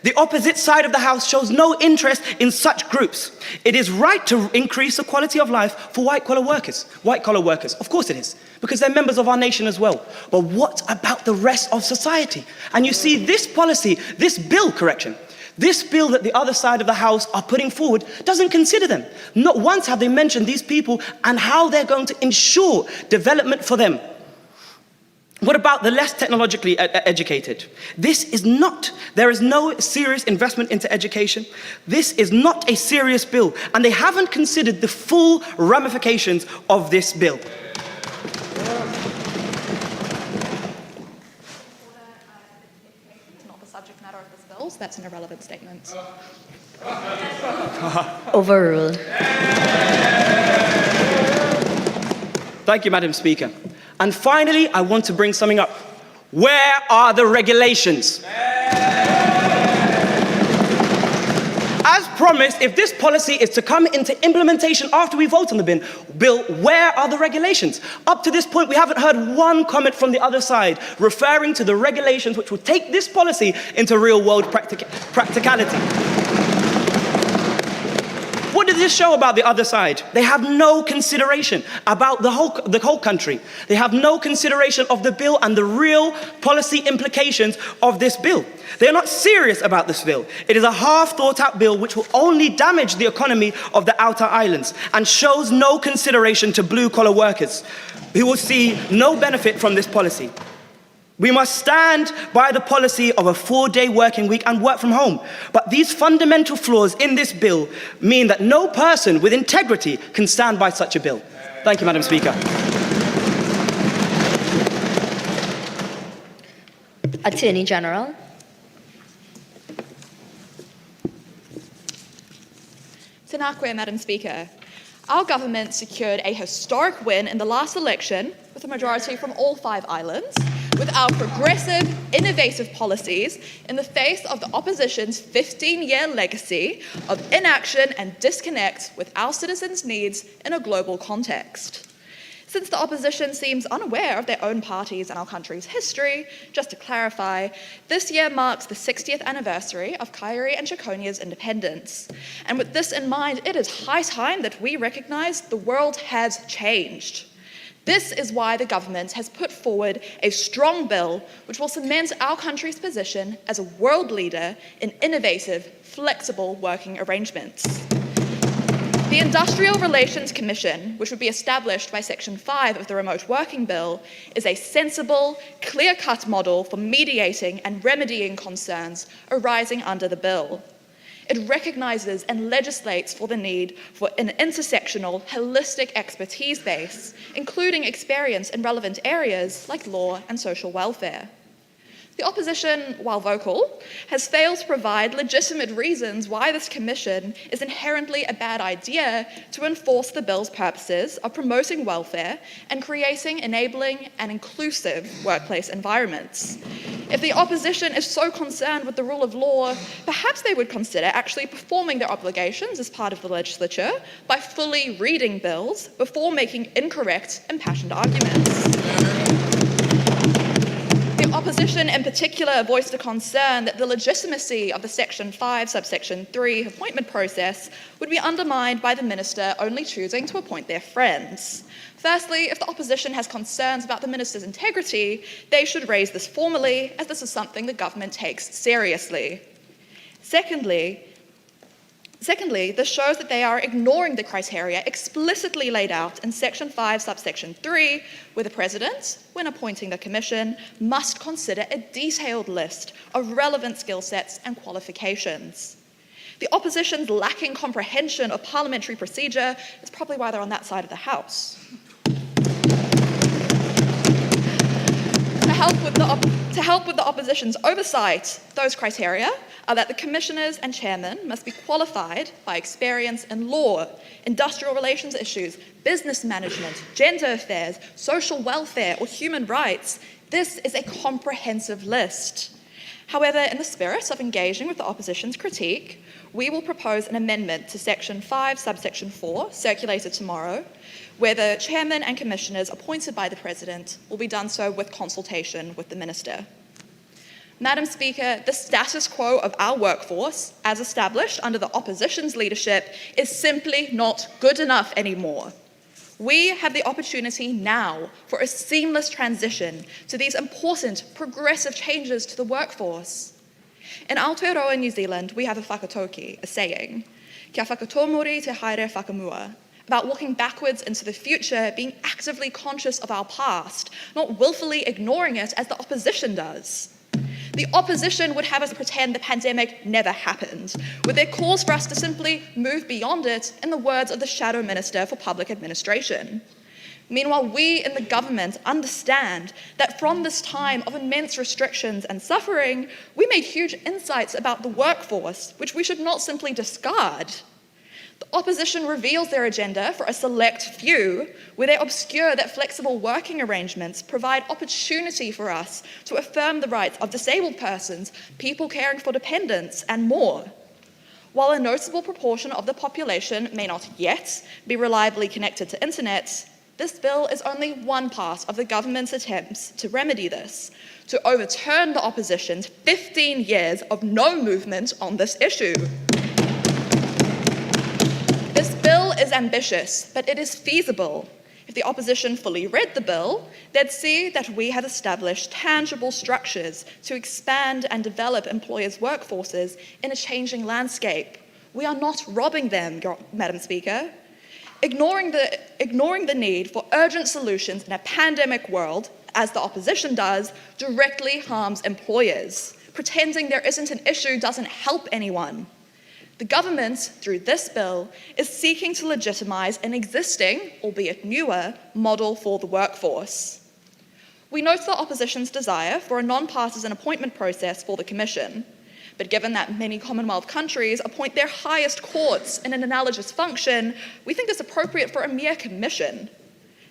The opposite side of the House shows no interest in such groups. It is right to increase the quality of life for white-collar workers. White-collar workers, of course it is, because they're members of our nation as well. But what about the rest of society? And you see, this policy, this bill that the other side of the House are putting forward doesn't consider them. Not once have they mentioned these people and how they're going to ensure development for them. What about the less technologically educated? There is no serious investment into education. This is not a serious bill, and they haven't considered the full ramifications of this bill. It's not the subject matter of this bill, so that's an irrelevant statement. Overruled. Thank you, Madam Speaker. And finally, I want to bring something up. Where are the regulations? As promised, if this policy is to come into implementation after we vote on the bill, where are the regulations? Up to this point, we haven't heard one comment from the other side referring to the regulations which will take this policy into real-world practicality. What does this show about the other side? They have no consideration about the whole country. They have no consideration of the bill and the real policy implications of this bill. They're not serious about this bill. It is a half-thought-out bill which will only damage the economy of the outer islands and shows no consideration to blue-collar workers who will see no benefit from this policy. We must stand by the policy of a 4-day working week and work from home. But these fundamental flaws in this bill mean that no person with integrity can stand by such a bill. Thank you, Madam Speaker. Attorney General. Tinakwe, Madam Speaker. Our government secured a historic win in the last election with a majority from all 5 islands, with our progressive, innovative policies in the face of the opposition's 15-year legacy of inaction and disconnect with our citizens' needs in a global context. Since the opposition seems unaware of their own party's and our country's history, just to clarify, this year marks the 60th anniversary of Kairi and Chiconia's independence. And with this in mind, it is high time that we recognize the world has changed. This is why the government has put forward a strong bill which will cement our country's position as a world leader in innovative, flexible working arrangements. The Industrial Relations Commission, which would be established by Section 5 of the Remote Working Bill, is a sensible, clear-cut model for mediating and remedying concerns arising under the bill. It recognises and legislates for the need for an intersectional, holistic expertise base, including experience in relevant areas like law and social welfare. The opposition, while vocal, has failed to provide legitimate reasons why this commission is inherently a bad idea to enforce the bill's purposes of promoting welfare and creating enabling and inclusive workplace environments. If the opposition is so concerned with the rule of law, perhaps they would consider actually performing their obligations as part of the legislature by fully reading bills before making incorrect, impassioned arguments. The Opposition in particular voiced a concern that the legitimacy of the Section 5, subsection 3 appointment process would be undermined by the minister only choosing to appoint their friends. Firstly, if the opposition has concerns about the minister's integrity, they should raise this formally, as this is something the government takes seriously. Secondly, this shows that they are ignoring the criteria explicitly laid out in Section 5, subsection 3, where the President, when appointing the Commission, must consider a detailed list of relevant skill sets and qualifications. The opposition's lacking comprehension of parliamentary procedure is probably why they're on that side of the House. To help with the opposition's oversight, those criteria are that the commissioners and chairmen must be qualified by experience in law, industrial relations issues, business management, gender affairs, social welfare, or human rights. This is a comprehensive list. However, in the spirit of engaging with the opposition's critique, we will propose an amendment to Section 5, subsection 4, circulated tomorrow, where the chairman and commissioners appointed by the President will be done so with consultation with the minister. Madam Speaker, the status quo of our workforce, as established under the opposition's leadership, is simply not good enough anymore. We have the opportunity now for a seamless transition to these important, progressive changes to the workforce. In Aotearoa, New Zealand, we have a whakatoki, a saying, kia whakatomori te haere whakamua, about walking backwards into the future, being actively conscious of our past, not willfully ignoring it as the opposition does. The opposition would have us pretend the pandemic never happened, with their calls for us to simply move beyond it, in the words of the Shadow Minister for Public Administration. Meanwhile, we in the government understand that from this time of immense restrictions and suffering, we made huge insights about the workforce, which we should not simply discard. The opposition reveals their agenda for a select few, where they obscure that flexible working arrangements provide opportunity for us to affirm the rights of disabled persons, people caring for dependents, and more. While a noticeable proportion of the population may not yet be reliably connected to internet, this bill is only one part of the government's attempts to remedy this, to overturn the opposition's 15 years of no movement on this issue. This bill is ambitious, but it is feasible. If the opposition fully read the bill, they'd see that we have established tangible structures to expand and develop employers' workforces in a changing landscape. We are not robbing them, Madam Speaker. Ignoring the need for urgent solutions in a pandemic world, as the opposition does, directly harms employers. Pretending there isn't an issue doesn't help anyone. The government, through this bill, is seeking to legitimise an existing, albeit newer, model for the workforce. We note the opposition's desire for a non-partisan appointment process for the Commission, but given that many Commonwealth countries appoint their highest courts in an analogous function, we think it's appropriate for a mere commission.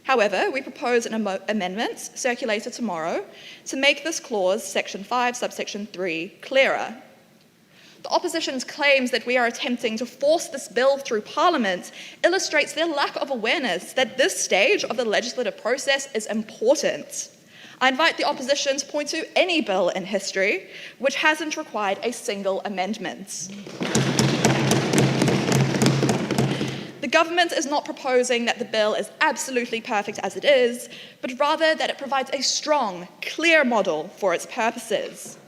However, we propose an amendment, circulated tomorrow, to make this clause, Section 5, subsection 3, clearer. The opposition's claims that we are attempting to force this bill through Parliament illustrates their lack of awareness that this stage of the legislative process is important. I invite the opposition to point to any bill in history which hasn't required a single amendment. The government is not proposing that the bill is absolutely perfect as it is, but rather that it provides a strong, clear model for its purposes.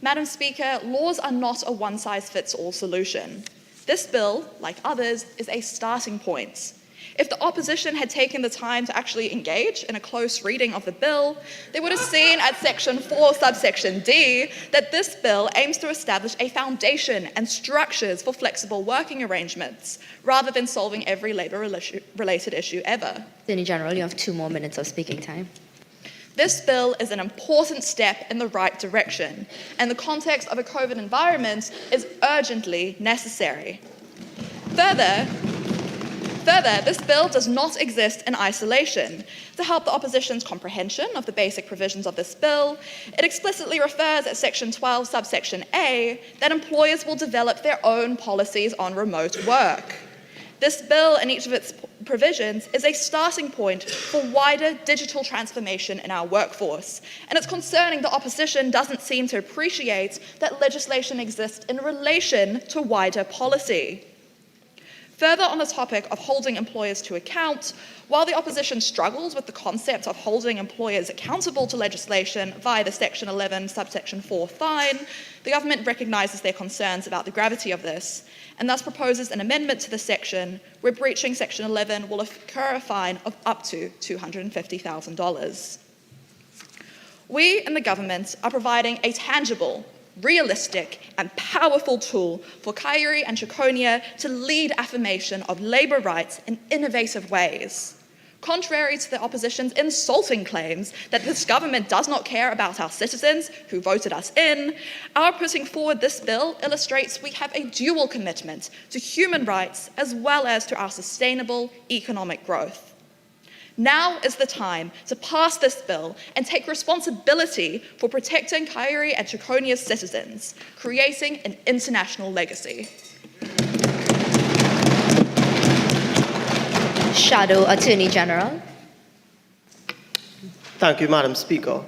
Madam Speaker, laws are not a one-size-fits-all solution. This bill, like others, is a starting point. If the opposition had taken the time to actually engage in a close reading of the bill, they would have seen at Section 4, subsection D, that this bill aims to establish a foundation and structures for flexible working arrangements, rather than solving every labour-related issue ever. Attorney General, you have 2 more minutes of speaking time. This bill is an important step in the right direction, and the context of a COVID environment is urgently necessary. Further, this bill does not exist in isolation. To help the opposition's comprehension of the basic provisions of this bill, it explicitly refers at Section 12, subsection A, that employers will develop their own policies on remote work. This bill and each of its provisions is a starting point for wider digital transformation in our workforce. And it's concerning the opposition doesn't seem to appreciate that legislation exists in relation to wider policy. Further on the topic of holding employers to account, while the opposition struggles with the concept of holding employers accountable to legislation via the Section 11, subsection 4 fine, the government recognises their concerns about the gravity of this, and thus proposes an amendment to the section where breaching Section 11 will incur a fine of up to $250,000. We in the government are providing a tangible, realistic and powerful tool for Kairi and Chukonia to lead affirmation of labour rights in innovative ways. Contrary to the opposition's insulting claims that this government does not care about our citizens who voted us in, our putting forward this bill illustrates we have a dual commitment to human rights as well as to our sustainable economic growth. Now is the time to pass this bill and take responsibility for protecting Kairi and Chukonia's citizens, creating an international legacy. Shadow Attorney General. Thank you, Madam Speaker.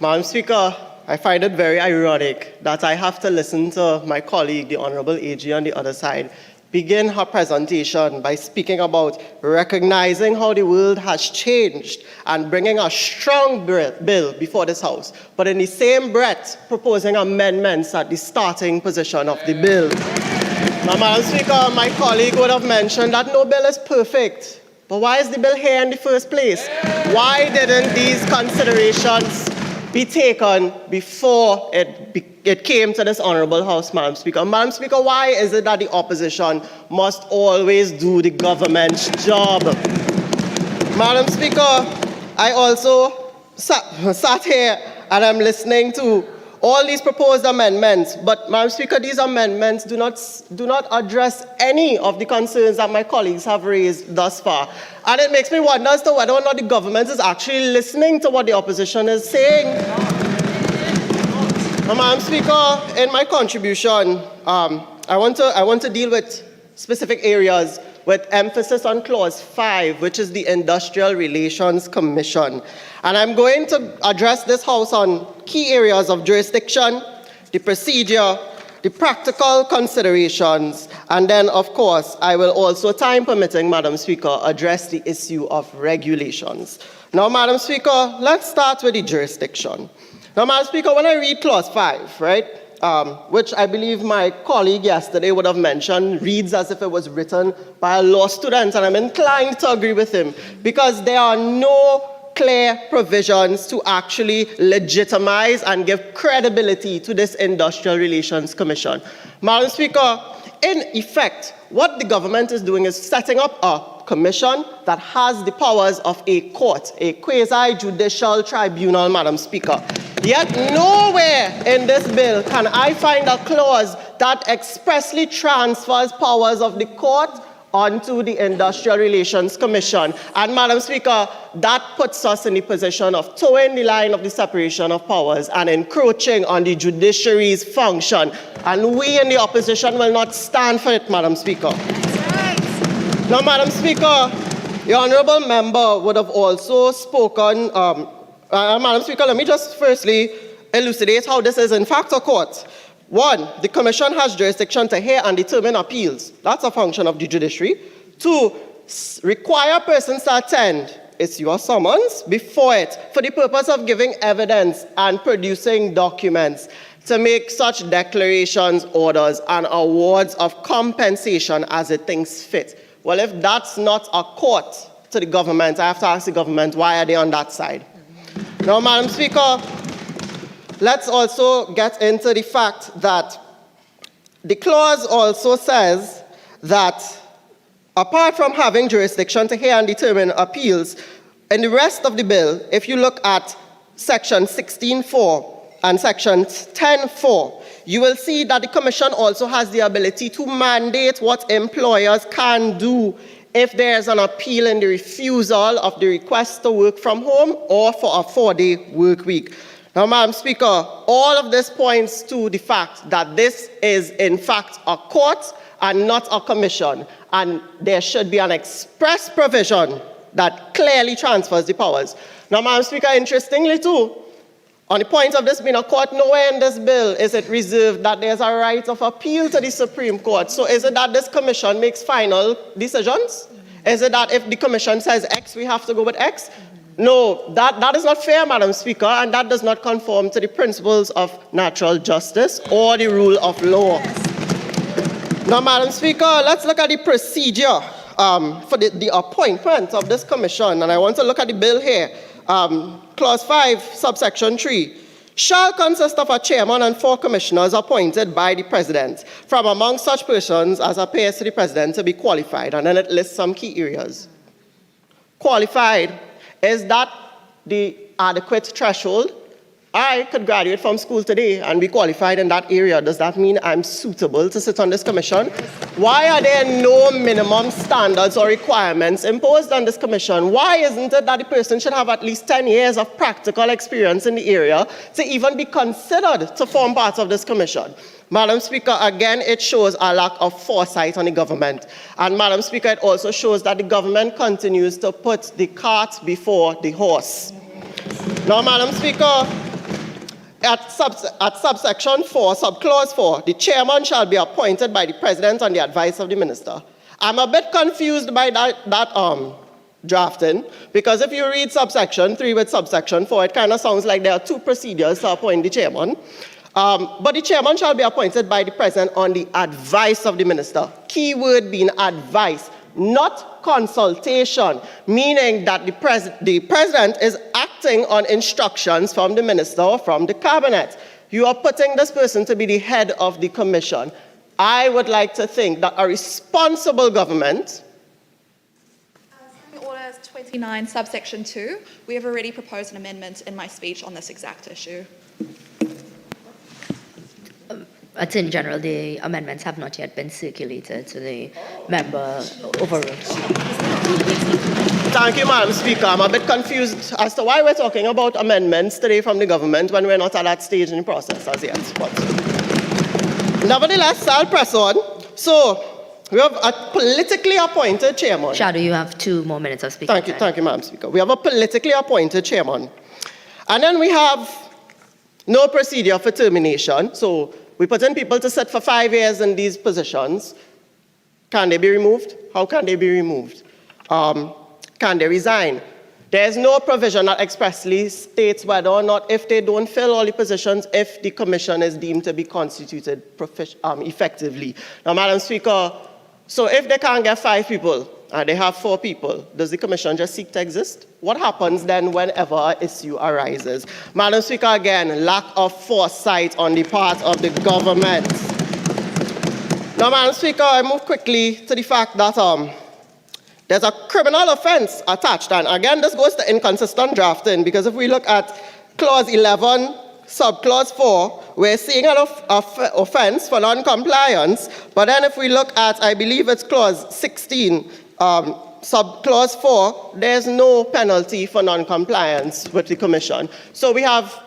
Madam Speaker, I find it very ironic that I have to listen to my colleague, the Honourable AG on the other side, begin her presentation by speaking about recognizing how the world has changed and bringing a strong bill before this House, but in the same breath proposing amendments at the starting position of the bill. Now, Madam Speaker, my colleague would have mentioned that no bill is perfect, but why is the bill here in the first place? Why didn't these considerations be taken before it came to this honourable House, Madam Speaker? Madam Speaker, why is it that the opposition must always do the government's job? Madam Speaker, I also sat here and I'm listening to all these proposed amendments, but Madam Speaker, these amendments do not address any of the concerns that my colleagues have raised thus far. And it makes me wonder as to whether or not the government is actually listening to what the opposition is saying. Madam Speaker, in my contribution, I want to deal with specific areas with emphasis on Clause 5, which is the Industrial Relations Commission. And I'm going to address this House on key areas of jurisdiction, the procedure, the practical considerations, and then, of course, I will also, time permitting, Madam Speaker, address the issue of regulations. Now, Madam Speaker, let's start with the jurisdiction. Now, Madam Speaker, when I read Clause 5, right, which I believe my colleague yesterday would have mentioned, reads as if it was written by a law student, and I'm inclined to agree with him, because there are no clear provisions to actually legitimize and give credibility to this Industrial Relations Commission. Madam Speaker, in effect, what the government is doing is setting up a commission that has the powers of a court, a quasi-judicial tribunal, Madam Speaker. Yet nowhere in this bill can I find a clause that expressly transfers powers of the court onto the Industrial Relations Commission. And Madam Speaker, that puts us in the position of towing the line of the separation of powers and encroaching on the judiciary's function. And we in the opposition will not stand for it, Madam Speaker. Now, Madam Speaker, the honourable member would have also spoken. Madam Speaker, let me just firstly elucidate how this is in fact a court. One, the Commission has jurisdiction to hear and determine appeals. That's a function of the judiciary. Two, require persons to attend, issue a summons before it for the purpose of giving evidence and producing documents to make such declarations, orders, and awards of compensation as it thinks fit. Well, if that's not a court to the government, I have to ask the government, why are they on that side? Now, Madam Speaker, let's also get into the fact that the clause also says that apart from having jurisdiction to hear and determine appeals, in the rest of the bill, if you look at section 16.4 and section 10.4, you will see that the Commission also has the ability to mandate what employers can do if there is an appeal in the refusal of the request to work from home or for a 4-day work week. Now, Madam Speaker, all of this points to the fact that this is, in fact, a court and not a commission. And there should be an express provision that clearly transfers the powers. Now, Madam Speaker, interestingly too, on the point of this being a court, nowhere in this bill is it reserved that there's a right of appeal to the Supreme Court. So is it that this commission makes final decisions? Is it that if the commission says X, we have to go with X? No, that is not fair, Madam Speaker, and that does not conform to the principles of natural justice or the rule of law. Now, Madam Speaker, let's look at the procedure for the appointment of this commission, and I want to look at the bill here. Clause 5, subsection 3, shall consist of a chairman and 4 commissioners appointed by the president from among such persons as appears to the president to be qualified. And then it lists some key areas. Qualified, is that the adequate threshold? I could graduate from school today and be qualified in that area. Does that mean I'm suitable to sit on this commission? Why are there no minimum standards or requirements imposed on this commission? Why isn't it that the person should have at least 10 years of practical experience in the area to even be considered to form part of this commission? Madam Speaker, again, it shows a lack of foresight on the government. And Madam Speaker, it also shows that the government continues to put the cart before the horse. Now, Madam Speaker, at subsection 4, subclause 4, the chairman shall be appointed by the president on the advice of the minister. I'm a bit confused by that drafting, because if you read subsection 3 with subsection 4, it kind of sounds like there are 2 procedures to appoint the chairman. But the chairman shall be appointed by the president on the advice of the minister. Key word being advice, not consultation, meaning that the president is acting on instructions from the minister or from the cabinet. You are putting this person to be the head of the commission. I would like to think that a responsible government... Orders 29, subsection 2, we have already proposed an amendment in my speech on this exact issue. In general, the amendments have not yet been circulated to the member overruled. Thank you, Madam Speaker. I'm a bit confused as to why we're talking about amendments today from the government when we're not at that stage in the process as yet. But nevertheless, I'll press on. So, we have a politically appointed chairman. Shadow, you have 2 more minutes of speaking time. Thank you, Madam Speaker. We have a politically appointed chairman. And then we have no procedure for termination. So, we put in people to sit for 5 years in these positions. Can they be removed? How can they be removed? Can they resign? There's no provision that expressly states whether or not, if they don't fill all the positions, if the commission is deemed to be constituted effectively. Now, Madam Speaker, so if they can't get 5 people and they have 4 people, does the commission just seek to exist? What happens then whenever an issue arises? Madam Speaker, again, lack of foresight on the part of the government. Now, Madam Speaker, I move quickly to the fact that there's a criminal offense attached. And again, this goes to inconsistent drafting, because if we look at clause 11, subclause 4, we're seeing an offense for non-compliance. But then if we look at, I believe it's clause 16, subclause 4, there's no penalty for non-compliance with the commission. So we have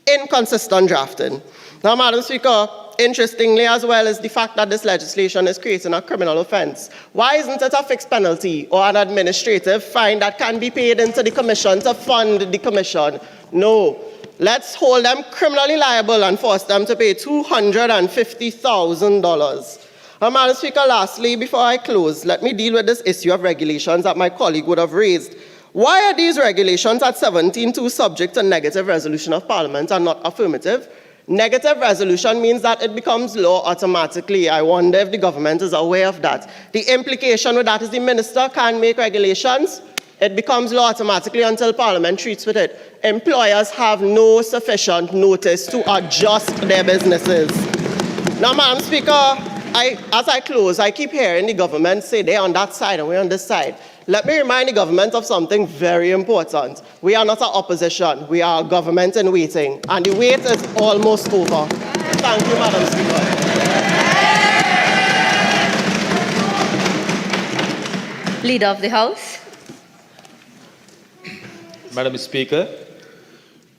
inconsistent drafting. Now, Madam Speaker, interestingly as well is the fact that this legislation is creating a criminal offense. Why isn't it a fixed penalty or an administrative fine that can be paid into the commission to fund the commission? No. Let's hold them criminally liable and force them to pay $250,000. Madam Speaker, lastly, before I close, let me deal with this issue of regulations that my colleague would have raised. Why are these regulations at 17.2 subject to negative resolution of Parliament and not affirmative? Negative resolution means that it becomes law automatically. I wonder if the government is aware of that. The implication with that is the minister can make regulations. It becomes law automatically until Parliament treats with it. Employers have no sufficient notice to adjust their businesses. Now, Madam Speaker, as I close, I keep hearing the government say they're on that side and we're on this side. Let me remind the government of something very important. We are not an opposition. We are a government in waiting. And the wait is almost over. Thank you, Madam Speaker. Leader of the House. Madam Speaker,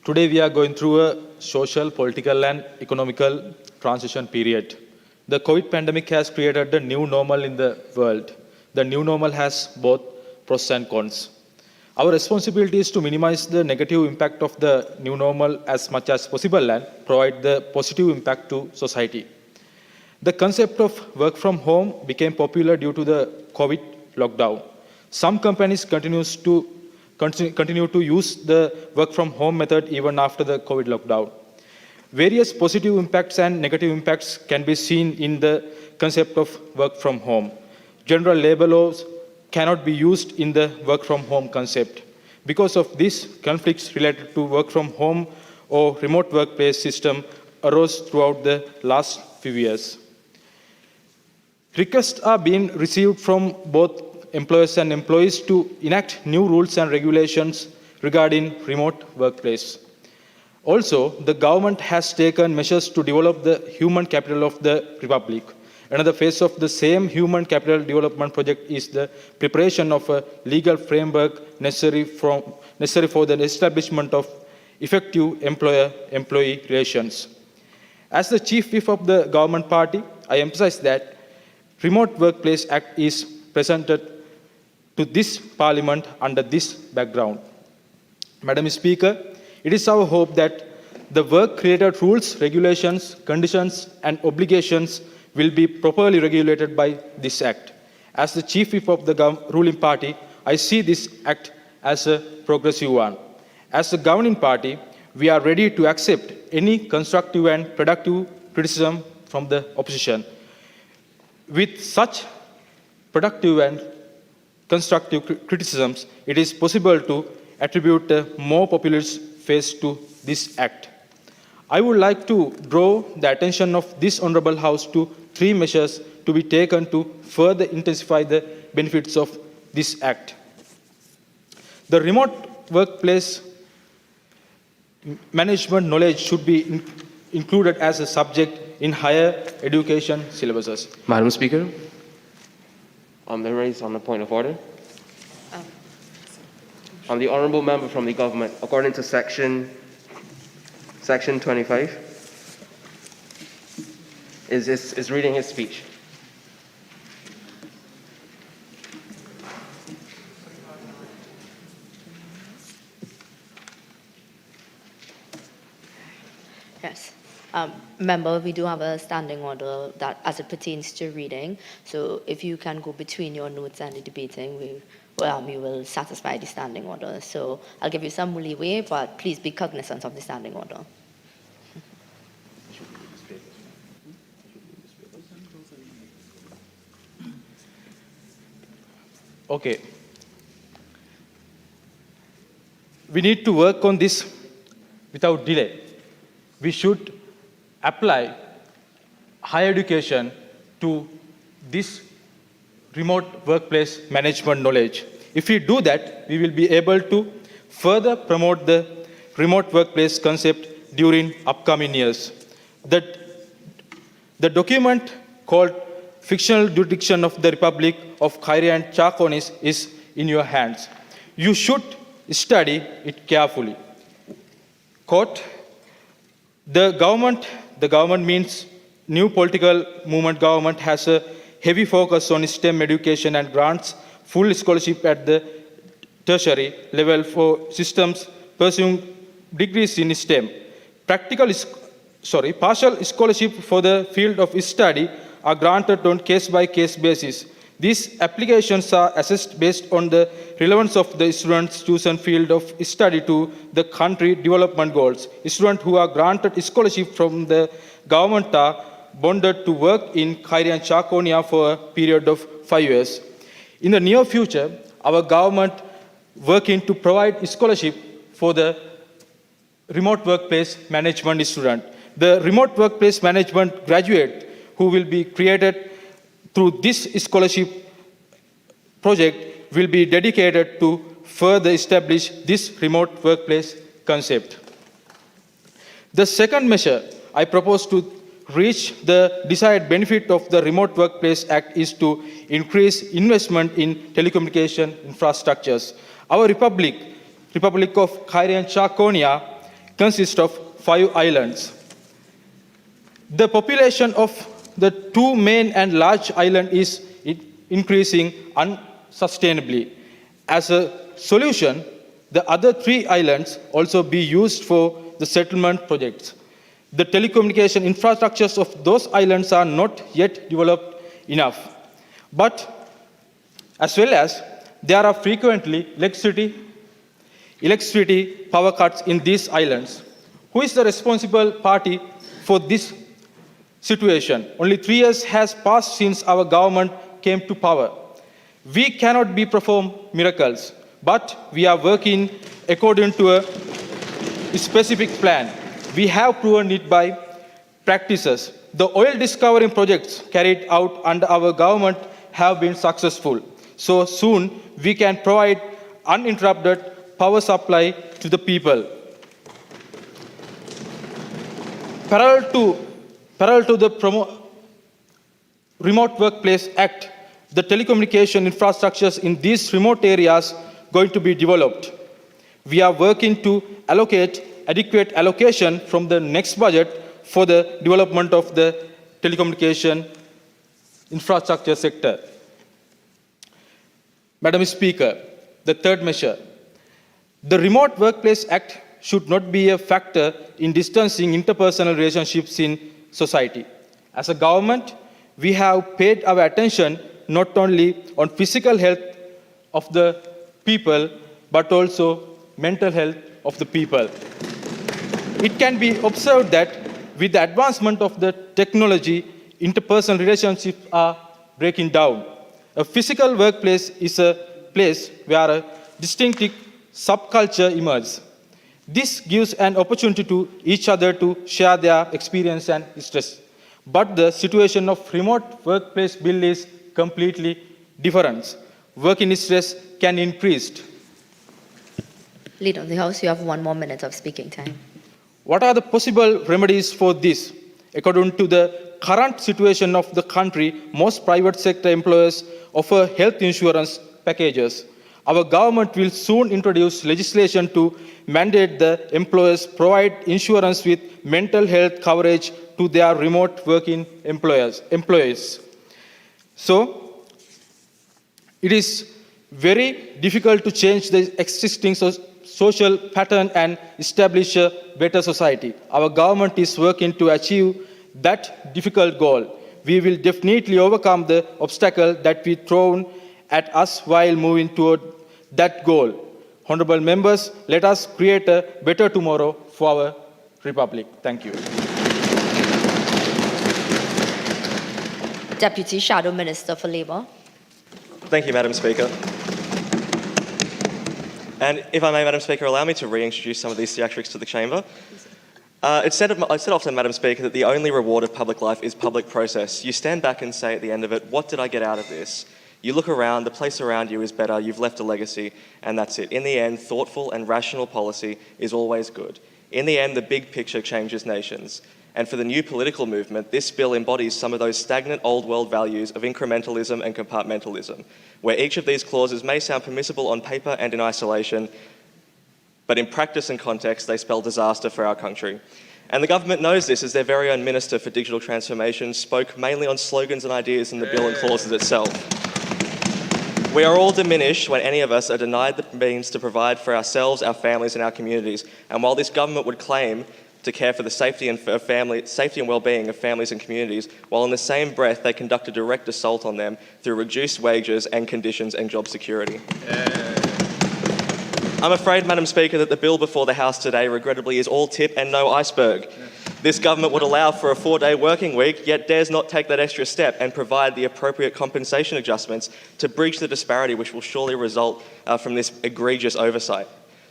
today we are going through a social, political and economical transition period. The COVID pandemic has created the new normal in the world. The new normal has both pros and cons. Our responsibility is to minimize the negative impact of the new normal as much as possible and provide the positive impact to society. The concept of work from home became popular due to the COVID lockdown. Some companies continue to use the work from home method even after the COVID lockdown. Various positive impacts and negative impacts can be seen in the concept of work from home. General labor laws cannot be used in the work from home concept. Because of this, conflicts related to work from home or remote workplace system arose throughout the last few years. Requests are being received from both employers and employees to enact new rules and regulations regarding remote workplace. Also, the government has taken measures to develop the human capital of the Republic. Another phase of the same human capital development project is the preparation of a legal framework necessary for the establishment of effective employer-employee relations. As the Chief Whip of the government party, I emphasize that Remote Workplace Act is presented to this Parliament under this background. Madam Speaker, it is our hope that the work-related rules, regulations, conditions, and obligations will be properly regulated by this Act. As the Chief Whip of the ruling party, I see this Act as a progressive one. As the governing party, we are ready to accept any constructive and productive criticism from the opposition. With such productive and constructive criticisms, it is possible to attribute a more populist face to this Act. I would like to draw the attention of this Honourable House to 3 measures to be taken to further intensify the benefits of this Act. The remote workplace management knowledge should be included as a subject in higher education syllabuses. Madam Speaker, the raise on the point of order. On the honourable member from the government, according to section 25, is reading his speech. Yes. Member, we do have a standing order that as it pertains to reading. So if you can go between your notes and the debating, we will satisfy the standing order. So I'll give you some leeway, but please be cognizant of the standing order. Okay. We need to work on this without delay. We should apply higher education to this remote workplace management knowledge. If we do that, we will be able to further promote the remote workplace concept during upcoming years. The document called Fictional Jurisdiction of the Republic of Kyria and Chaconis is in your hands. You should study it carefully. Quote, the government means new political movement government has a heavy focus on STEM education and grants full scholarship at the tertiary level for systems pursuing degrees in STEM. Partial scholarship for the field of study are granted on case-by-case basis. These applications are assessed based on the relevance of the student's chosen field of study to the country development goals. Students who are granted scholarship from the government are bonded to work in Kyria and Chaconia for a period of 5 years. In the near future, our government working to provide scholarship for the remote workplace management student. The remote workplace management graduate who will be created through this scholarship project will be dedicated to further establish this remote workplace concept. The second measure I propose to reach the desired benefit of the Remote Workplace Act is to increase investment in telecommunication infrastructures. Our Republic of Kyria and Chaconia consists of 5 islands. The population of the two main and large islands is increasing unsustainably. As a solution, the other three islands also be used for the settlement projects. The telecommunication infrastructures of those islands are not yet developed enough. But as well as there are frequently electricity power cuts in these islands. Who is the responsible party for this situation? Only 3 years has passed since our government came to power. We cannot perform miracles, but we are working according to a specific plan. We have proven it by practices. The oil discovery projects carried out under our government have been successful. So soon we can provide uninterrupted power supply to the people. Parallel to the Remote Workplace Act, the telecommunication infrastructures in these remote areas going to be developed. We are working to allocate adequate allocation from the next budget for the development of the telecommunication infrastructure sector. Madam Speaker, the third measure. The Remote Workplace Act should not be a factor in distancing interpersonal relationships in society. As a government, we have paid our attention not only on physical health of the people, but also mental health of the people. It can be observed that with the advancement of the technology, interpersonal relationships are breaking down. A physical workplace is a place where a distinctive subculture emerges. This gives an opportunity to each other to share their experience and stress. But the situation of remote workplace bill is completely different. Working stress can increase. Leader of the House, you have 1 more minute of speaking time. What are the possible remedies for this? According to the current situation of the country, most private sector employers offer health insurance packages. Our government will soon introduce legislation to mandate the employers provide insurance with mental health coverage to their remote working employees. So, it is very difficult to change the existing social pattern and establish a better society. Our government is working to achieve that difficult goal. We will definitely overcome the obstacle that we thrown at us while moving toward that goal. Honorable members, let us create a better tomorrow for our republic. Thank you. Deputy Shadow Minister for Labour. Thank you, Madam Speaker. And if I may, Madam Speaker, allow me to reintroduce some of these theatrics to the chamber. It's said often, Madam Speaker, that the only reward of public life is public process. You stand back and say at the end of it, what did I get out of this? You look around, the place around you is better, you've left a legacy, and that's it. In the end, thoughtful and rational policy is always good. In the end, the big picture changes nations. And for the new political movement, this bill embodies some of those stagnant old world values of incrementalism and compartmentalism, where each of these clauses may sound permissible on paper and in isolation, but in practice and context, they spell disaster for our country. And the government knows this, as their very own Minister for Digital Transformation spoke mainly on slogans and ideas in the bill and clauses itself. We are all diminished when any of us are denied the means to provide for ourselves, our families and our communities. And while this government would claim to care for the safety and well-being of families and communities, while in the same breath they conduct a direct assault on them through reduced wages and conditions and job security. I'm afraid, Madam Speaker, that the bill before the House today regrettably is all tip and no iceberg. This government would allow for a 4-day working week, yet dares not take that extra step and provide the appropriate compensation adjustments to breach the disparity which will surely result from this egregious oversight.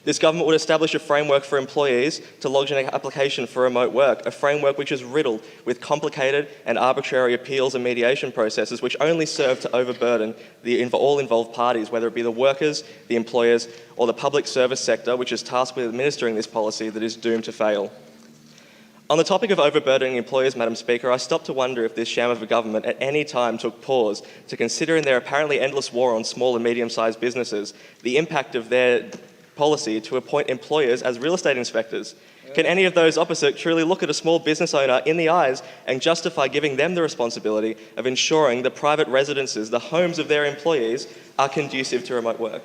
This government would establish a framework for employees to lodge an application for remote work, a framework which is riddled with complicated and arbitrary appeals and mediation processes which only serve to overburden all involved parties, whether it be the workers, the employers, or the public service sector, which is tasked with administering this policy that is doomed to fail. On the topic of overburdening employers, Madam Speaker, I stopped to wonder if this sham of a government at any time took pause to consider in their apparently endless war on small and medium-sized businesses the impact of their policy to appoint employers as real estate inspectors? Can any of those opposite truly look at a small business owner in the eyes and justify giving them the responsibility of ensuring the private residences, the homes of their employees, are conducive to remote work?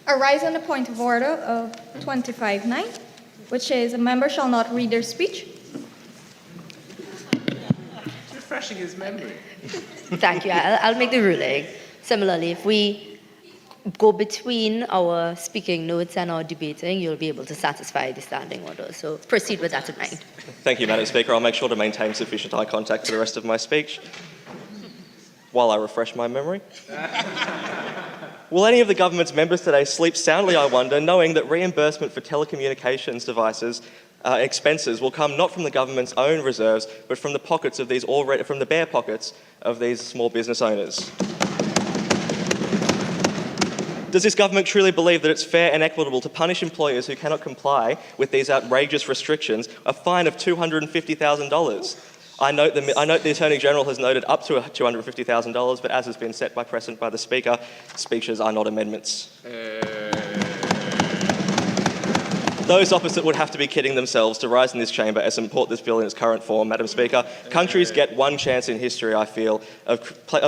I rise on the point of order of 25.9, which is a member shall not read their speech. It's refreshing his memory. Thank you. I'll make the ruling. Similarly, if we go between our speaking notes and our debating, you'll be able to satisfy the standing order. So proceed with that in mind. Thank you, Madam Speaker. I'll make sure to maintain sufficient eye contact for the rest of my speech while I refresh my memory. Will any of the government's members today sleep soundly, I wonder, knowing that reimbursement for telecommunications devices expenses will come not from the government's own reserves, but from the pockets of from the bare pockets of these small business owners? Does this government truly believe that it's fair and equitable to punish employers who cannot comply with these outrageous restrictions a fine of $250,000? I note the Attorney General has noted up to $250,000, but as has been set by precedent by the Speaker, speeches are not amendments. Those opposite would have to be kidding themselves to rise in this chamber and support this bill in its current form, Madam Speaker. Countries get one chance in history, I feel, of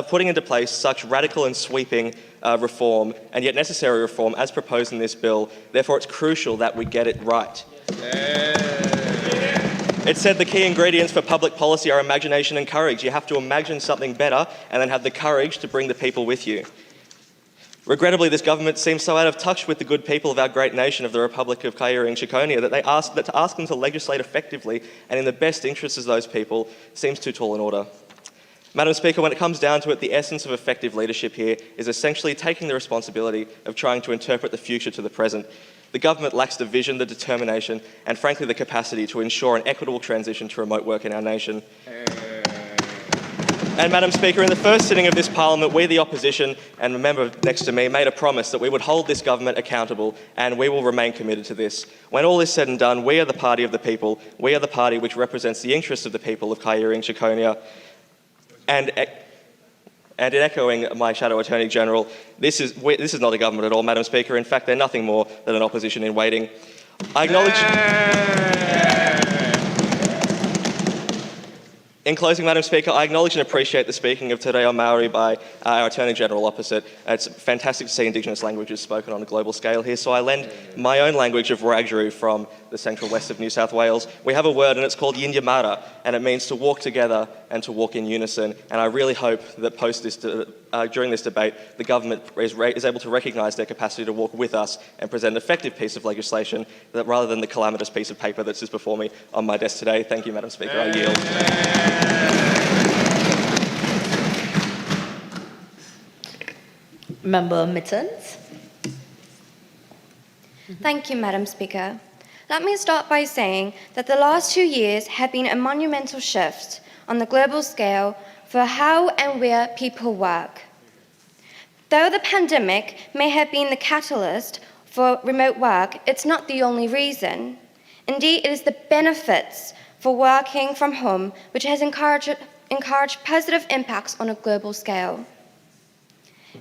putting into place such radical and sweeping reform, and yet necessary reform, as proposed in this bill. Therefore, it's crucial that we get it right. It said the key ingredients for public policy are imagination and courage. You have to imagine something better and then have the courage to bring the people with you. Regrettably, this government seems so out of touch with the good people of our great nation of the Republic of Shikonia that to ask them to legislate effectively and in the best interests of those people seems too tall an order. Madam Speaker, when it comes down to it, the essence of effective leadership here is essentially taking the responsibility of trying to interpret the future to the present. The government lacks the vision, the determination, and frankly the capacity to ensure an equitable transition to remote work in our nation. And Madam Speaker, in the first sitting of this Parliament, we, the opposition, and a member next to me, made a promise that we would hold this government accountable, and we will remain committed to this. When all is said and done, we are the party of the people. We are the party which represents the interests of the people of Kayeri and Shikonia. And in echoing my Shadow Attorney General, this is not a government at all, Madam Speaker. In fact, they're nothing more than an opposition in waiting. I acknowledge... In closing, Madam Speaker, I acknowledge and appreciate the speaking of Te Reo Māori by our Attorney General opposite. It's fantastic to see Indigenous languages spoken on a global scale here, so I lend my own language of Wiradjuri from the central west of New South Wales. We have a word and it's called Yinyamara, and it means to walk together and to walk in unison. And I really hope that during this debate, the government is able to recognise their capacity to walk with us and present an effective piece of legislation that, rather than the calamitous piece of paper that's just before me on my desk today. Thank you, Madam Speaker. I yield. Member Mittens. Thank you, Madam Speaker. Let me start by saying that the last 2 years have been a monumental shift on the global scale for how and where people work. Though the pandemic may have been the catalyst for remote work, it's not the only reason. Indeed, it is the benefits for working from home which has encouraged positive impacts on a global scale.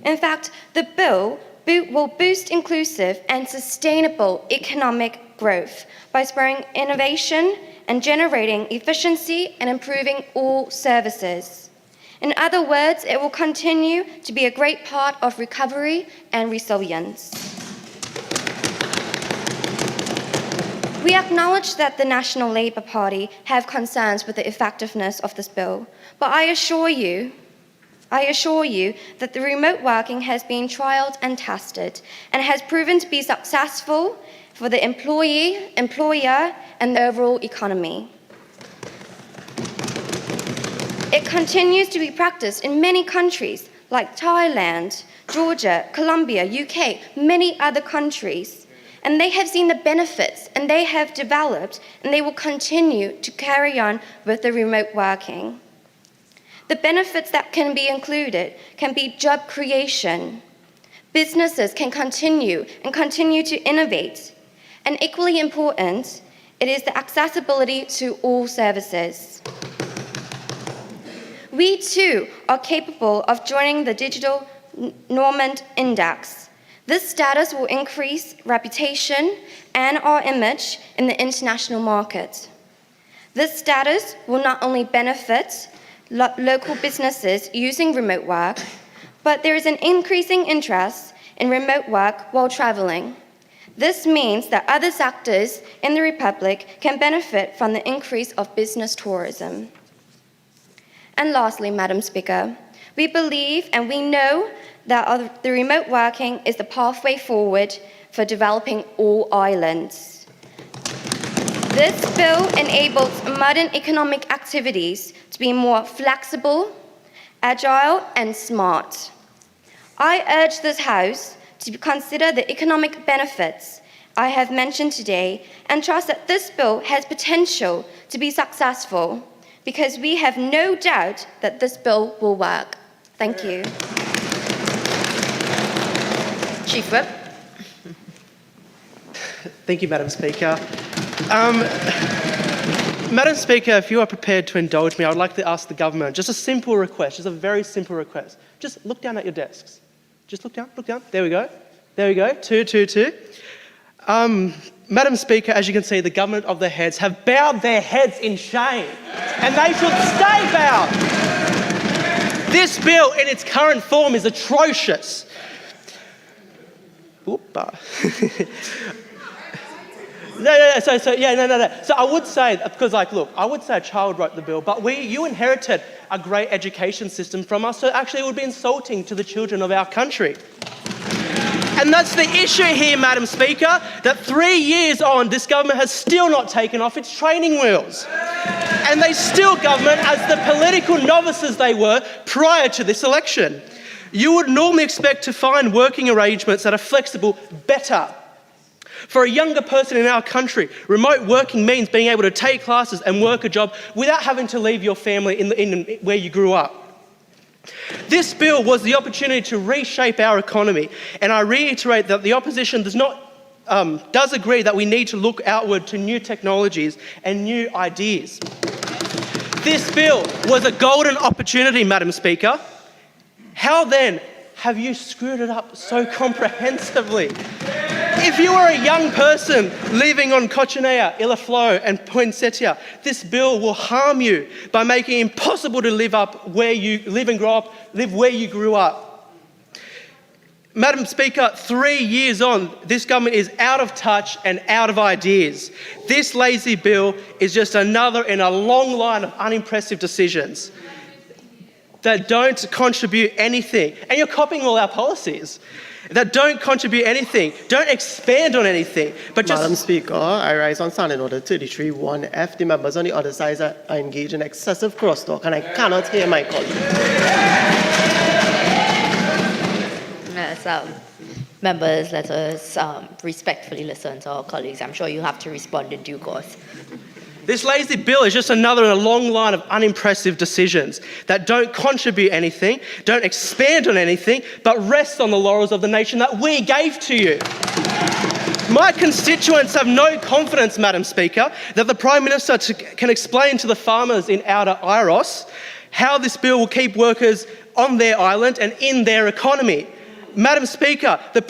In fact, the bill will boost inclusive and sustainable economic growth by spurring innovation and generating efficiency and improving all services. In other words, it will continue to be a great part of recovery and resilience. We acknowledge that the National Labour Party have concerns with the effectiveness of this bill, but I assure you that the remote working has been trialled and tested and has proven to be successful for the employee, employer, and the overall economy. It continues to be practiced in many countries like Thailand, Georgia, Colombia, UK, many other countries. And they have seen the benefits, and they have developed, and they will continue to carry on with the remote working. The benefits that can be included can be job creation. Businesses can continue to innovate. And equally important, it is the accessibility to all services. We too are capable of joining the Digital Normand Index. This status will increase reputation and our image in the international market. This status will not only benefit local businesses using remote work, but there is an increasing interest in remote work while traveling. This means that other sectors in the Republic can benefit from the increase of business tourism. And lastly, Madam Speaker, we believe and we know that the remote working is the pathway forward for developing all islands. This bill enables modern economic activities to be more flexible, agile, and smart. I urge this House to consider the economic benefits I have mentioned today and trust that this bill has potential to be successful because we have no doubt that this bill will work. Thank you. Chief Whip. Thank you, Madam Speaker. Madam Speaker, if you are prepared to indulge me, I would like to ask the government just a simple request, just a very simple request. Just look down at your desks. Just look down, look down. There we go. There we go. 2. Madam Speaker, as you can see, the government of the heads have bowed their heads in shame, and they should stay bowed. This bill in its current form is atrocious. No. So I would say, because I would say a child wrote the bill, but you inherited a great education system from us, so actually it would be insulting to the children of our country. And that's the issue here, Madam Speaker, that 3 years on, this government has still not taken off its training wheels. And they still government as the political novices they were prior to this election. You would normally expect to find working arrangements that are flexible better. For a younger person in our country, remote working means being able to take classes and work a job without having to leave your family in where you grew up. This bill was the opportunity to reshape our economy, and I reiterate that the opposition does agree that we need to look outward to new technologies and new ideas. This bill was a golden opportunity, Madam Speaker. How then have you screwed it up so comprehensively? If you are a young person living on Cochinea, Illaflow and Poinsettia, this bill will harm you by making it impossible to live where you grew up. Madam Speaker, 3 years on, this government is out of touch and out of ideas. This lazy bill is just another in a long line of unimpressive decisions that don't contribute anything. And you're copying all our policies that don't contribute anything, don't expand on anything, but just... Madam Speaker, I rise on standing order 33(1)F. The members on the other side are engaged in excessive crosstalk and I cannot hear my colleague. So, members, let us respectfully listen to our colleagues. I'm sure you'll have to respond in due course. This lazy bill is just another in a long line of unimpressive decisions that don't contribute anything, don't expand on anything, but rest on the laurels of the nation that we gave to you. My constituents have no confidence, Madam Speaker, that the Prime Minister can explain to the farmers in Outer Iros how this bill will keep workers on their island and in their economy. Madam Speaker, the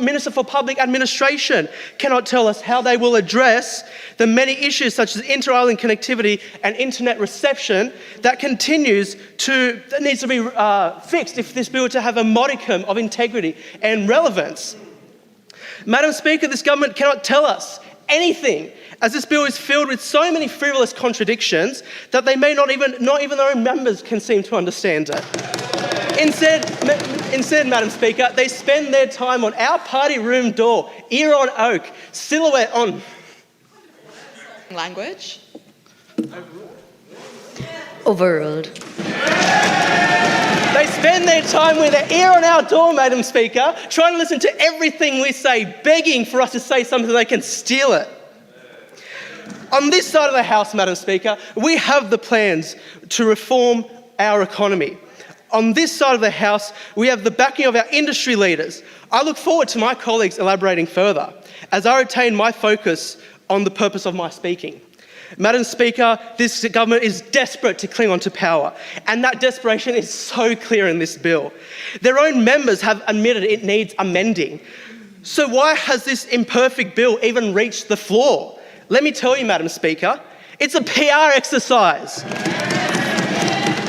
Minister for Public Administration cannot tell us how they will address the many issues such as inter-island connectivity and internet reception that needs to be fixed if this bill were to have a modicum of integrity and relevance. Madam Speaker, this government cannot tell us anything, as this bill is filled with so many frivolous contradictions that they may not even their own members can seem to understand it. Instead, Madam Speaker, they spend their time on our party room door, ear on oak, silhouette on... Language. Overruled. They spend their time with their ear on our door, Madam Speaker, trying to listen to everything we say, begging for us to say something so they can steal it. On this side of the House, Madam Speaker, we have the plans to reform our economy. On this side of the House, we have the backing of our industry leaders. I look forward to my colleagues elaborating further as I retain my focus on the purpose of my speaking. Madam Speaker, this government is desperate to cling on to power, and that desperation is so clear in this bill. Their own members have admitted it needs amending. So why has this imperfect bill even reached the floor? Let me tell you, Madam Speaker, it's a PR exercise.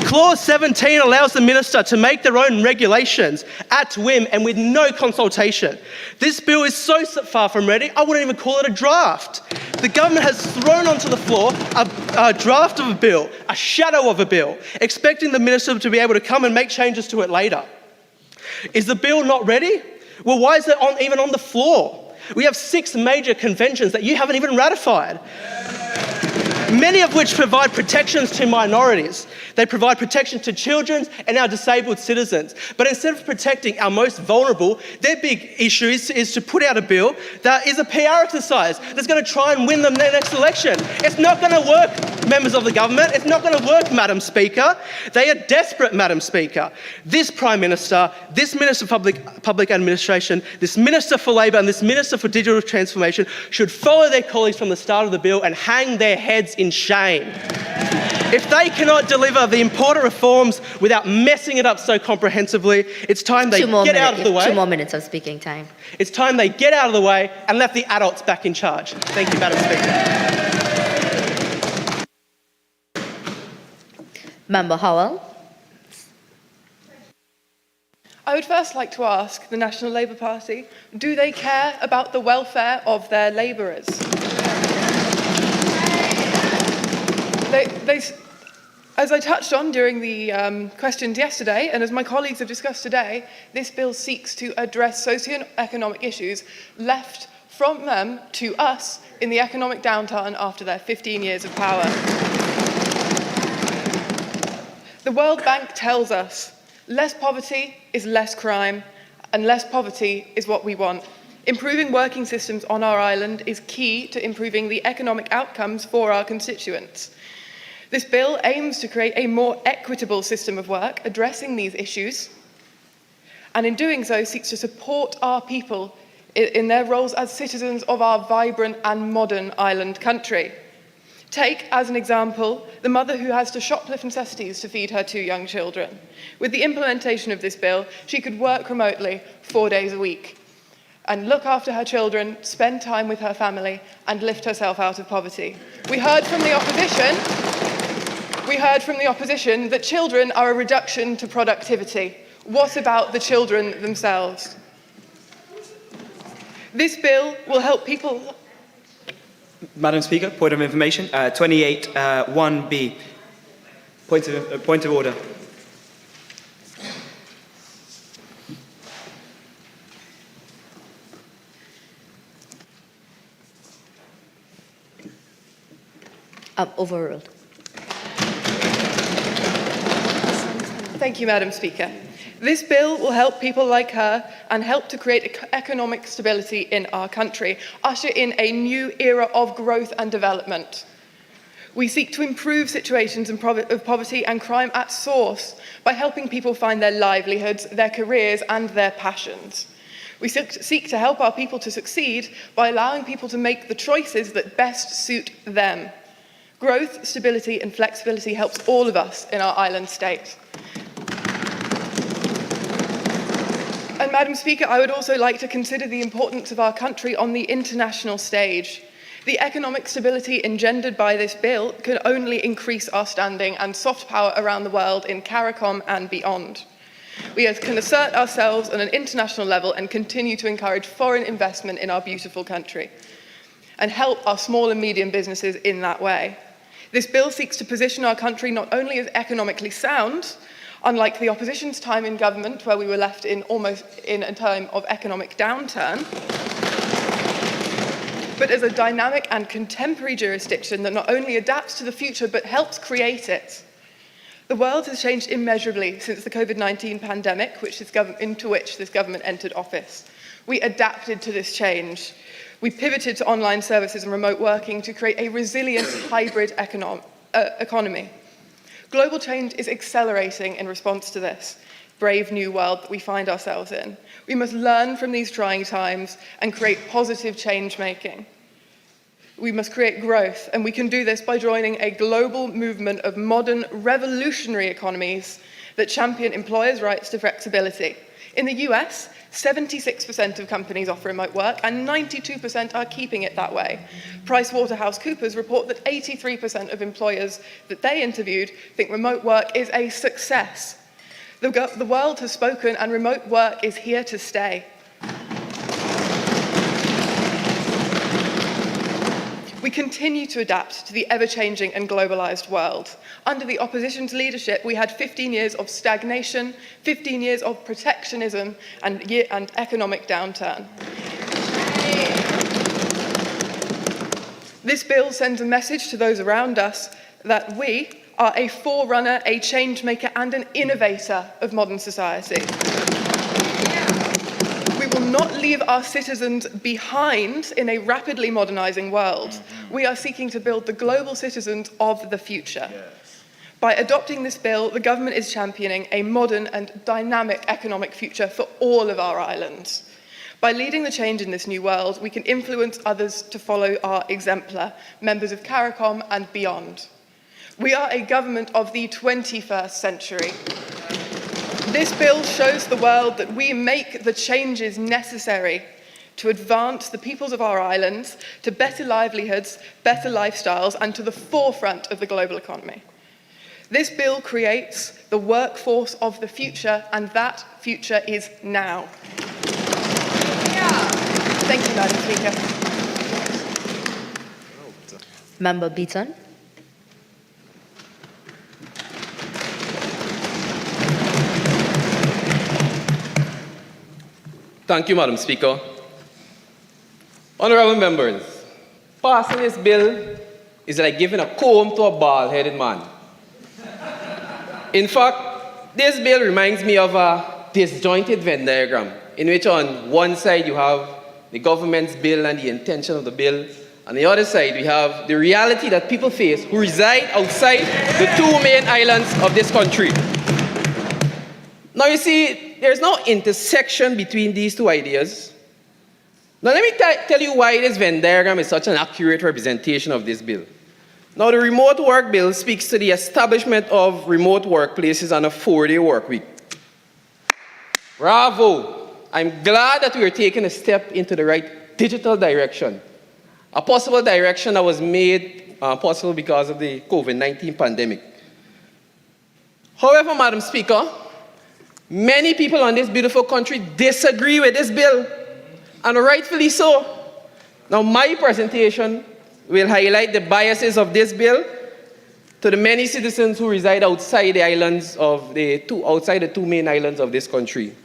Clause 17 allows the minister to make their own regulations at whim and with no consultation. This bill is so far from ready, I wouldn't even call it a draft. The government has thrown onto the floor a draft of a bill, a shadow of a bill, expecting the minister to be able to come and make changes to it later. Is the bill not ready? Well, why is it even on the floor? We have 6 major conventions that you haven't even ratified, many of which provide protections to minorities. They provide protection to children and our disabled citizens. But instead of protecting our most vulnerable, their big issue is to put out a bill that is a PR exercise that's going to try and win them their next election. It's not going to work, members of the government. It's not going to work, Madam Speaker. They are desperate, Madam Speaker. This Prime Minister, this Minister for Public Administration, this Minister for Labour and this Minister for Digital Transformation should follow their colleagues from the start of the bill and hang their heads in shame. If they cannot deliver the important reforms without messing it up so comprehensively, it's time they get out of the way. 2 more minutes of speaking time. It's time they get out of the way and let the adults back in charge. Thank you, Madam Speaker. Member Howell. I would first like to ask the National Labour Party, do they care about the welfare of their labourers? As I touched on during the questions yesterday, and as my colleagues have discussed today, this bill seeks to address socio-economic issues left from them to us in the economic downturn after their 15 years of power. The World Bank tells us less poverty is less crime, and less poverty is what we want. Improving working systems on our island is key to improving the economic outcomes for our constituents. This bill aims to create a more equitable system of work addressing these issues, and in doing so seeks to support our people in their roles as citizens of our vibrant and modern island country. Take, as an example, the mother who has to shoplift necessities to feed her 2 young children. With the implementation of this bill, she could work remotely 4 days a week and look after her children, spend time with her family, and lift herself out of poverty. We heard from the opposition that children are a reduction to productivity. What about the children themselves? This bill will help people. Madam Speaker, point of information, 28(1)(b). Point of order. Overruled. Thank you, Madam Speaker. This bill will help people like her and help to create economic stability in our country, usher in a new era of growth and development. We seek to improve situations of poverty and crime at source by helping people find their livelihoods, their careers, and their passions. We seek to help our people to succeed by allowing people to make the choices that best suit them. Growth, stability, and flexibility helps all of us in our island state. And Madam Speaker, I would also like to consider the importance of our country on the international stage. The economic stability engendered by this bill can only increase our standing and soft power around the world in CARICOM and beyond. We can assert ourselves on an international level and continue to encourage foreign investment in our beautiful country and help our small and medium businesses in that way. This bill seeks to position our country not only as economically sound, unlike the opposition's time in government where we were left in a time of economic downturn, but as a dynamic and contemporary jurisdiction that not only adapts to the future but helps create it. The world has changed immeasurably since the COVID-19 pandemic, into which this government entered office. We adapted to this change. We pivoted to online services and remote working to create a resilient hybrid economy. Global change is accelerating in response to this brave new world that we find ourselves in. We must learn from these trying times and create positive change making. We must create growth, and we can do this by joining a global movement of modern, revolutionary economies that champion employers' rights to flexibility. In the US, 76% of companies offer remote work, and 92% are keeping it that way. PricewaterhouseCoopers report that 83% of employers that they interviewed think remote work is a success. The world has spoken, and remote work is here to stay. We continue to adapt to the ever-changing and globalized world. Under the opposition's leadership, we had 15 years of stagnation, 15 years of protectionism, and economic downturn. This bill sends a message to those around us that we are a forerunner, a change maker, and an innovator of modern society. We will not leave our citizens behind in a rapidly modernizing world. We are seeking to build the global citizens of the future. By adopting this bill, the government is championing a modern and dynamic economic future for all of our islands. By leading the change in this new world, we can influence others to follow our exemplar, members of CARICOM and beyond. We are a government of the 21st century. This bill shows the world that we make the changes necessary to advance the peoples of our islands to better livelihoods, better lifestyles, and to the forefront of the global economy. This bill creates the workforce of the future, and that future is now. Thank you, Madam Speaker. Member Beaton. Thank you, Madam Speaker. Honourable members, passing this bill is like giving a comb to a bald-headed man. In fact, this bill reminds me of a disjointed Venn diagram, in which on one side you have the government's bill and the intention of the bill. On the other side, we have the reality that people face who reside outside the two main islands of this country. Now you see, there's no intersection between these two ideas. Now let me tell you why this Venn diagram is such an accurate representation of this bill. Now the remote work bill speaks to the establishment of remote workplaces on a 4-day work week. Bravo! I'm glad that we are taking a step into the right digital direction. A possible direction that was made possible because of the COVID-19 pandemic. However, Madam Speaker, many people on this beautiful country disagree with this bill, and rightfully so. Now, my presentation will highlight the biases of this bill to the many citizens who reside outside the islands of outside the two main islands of this country.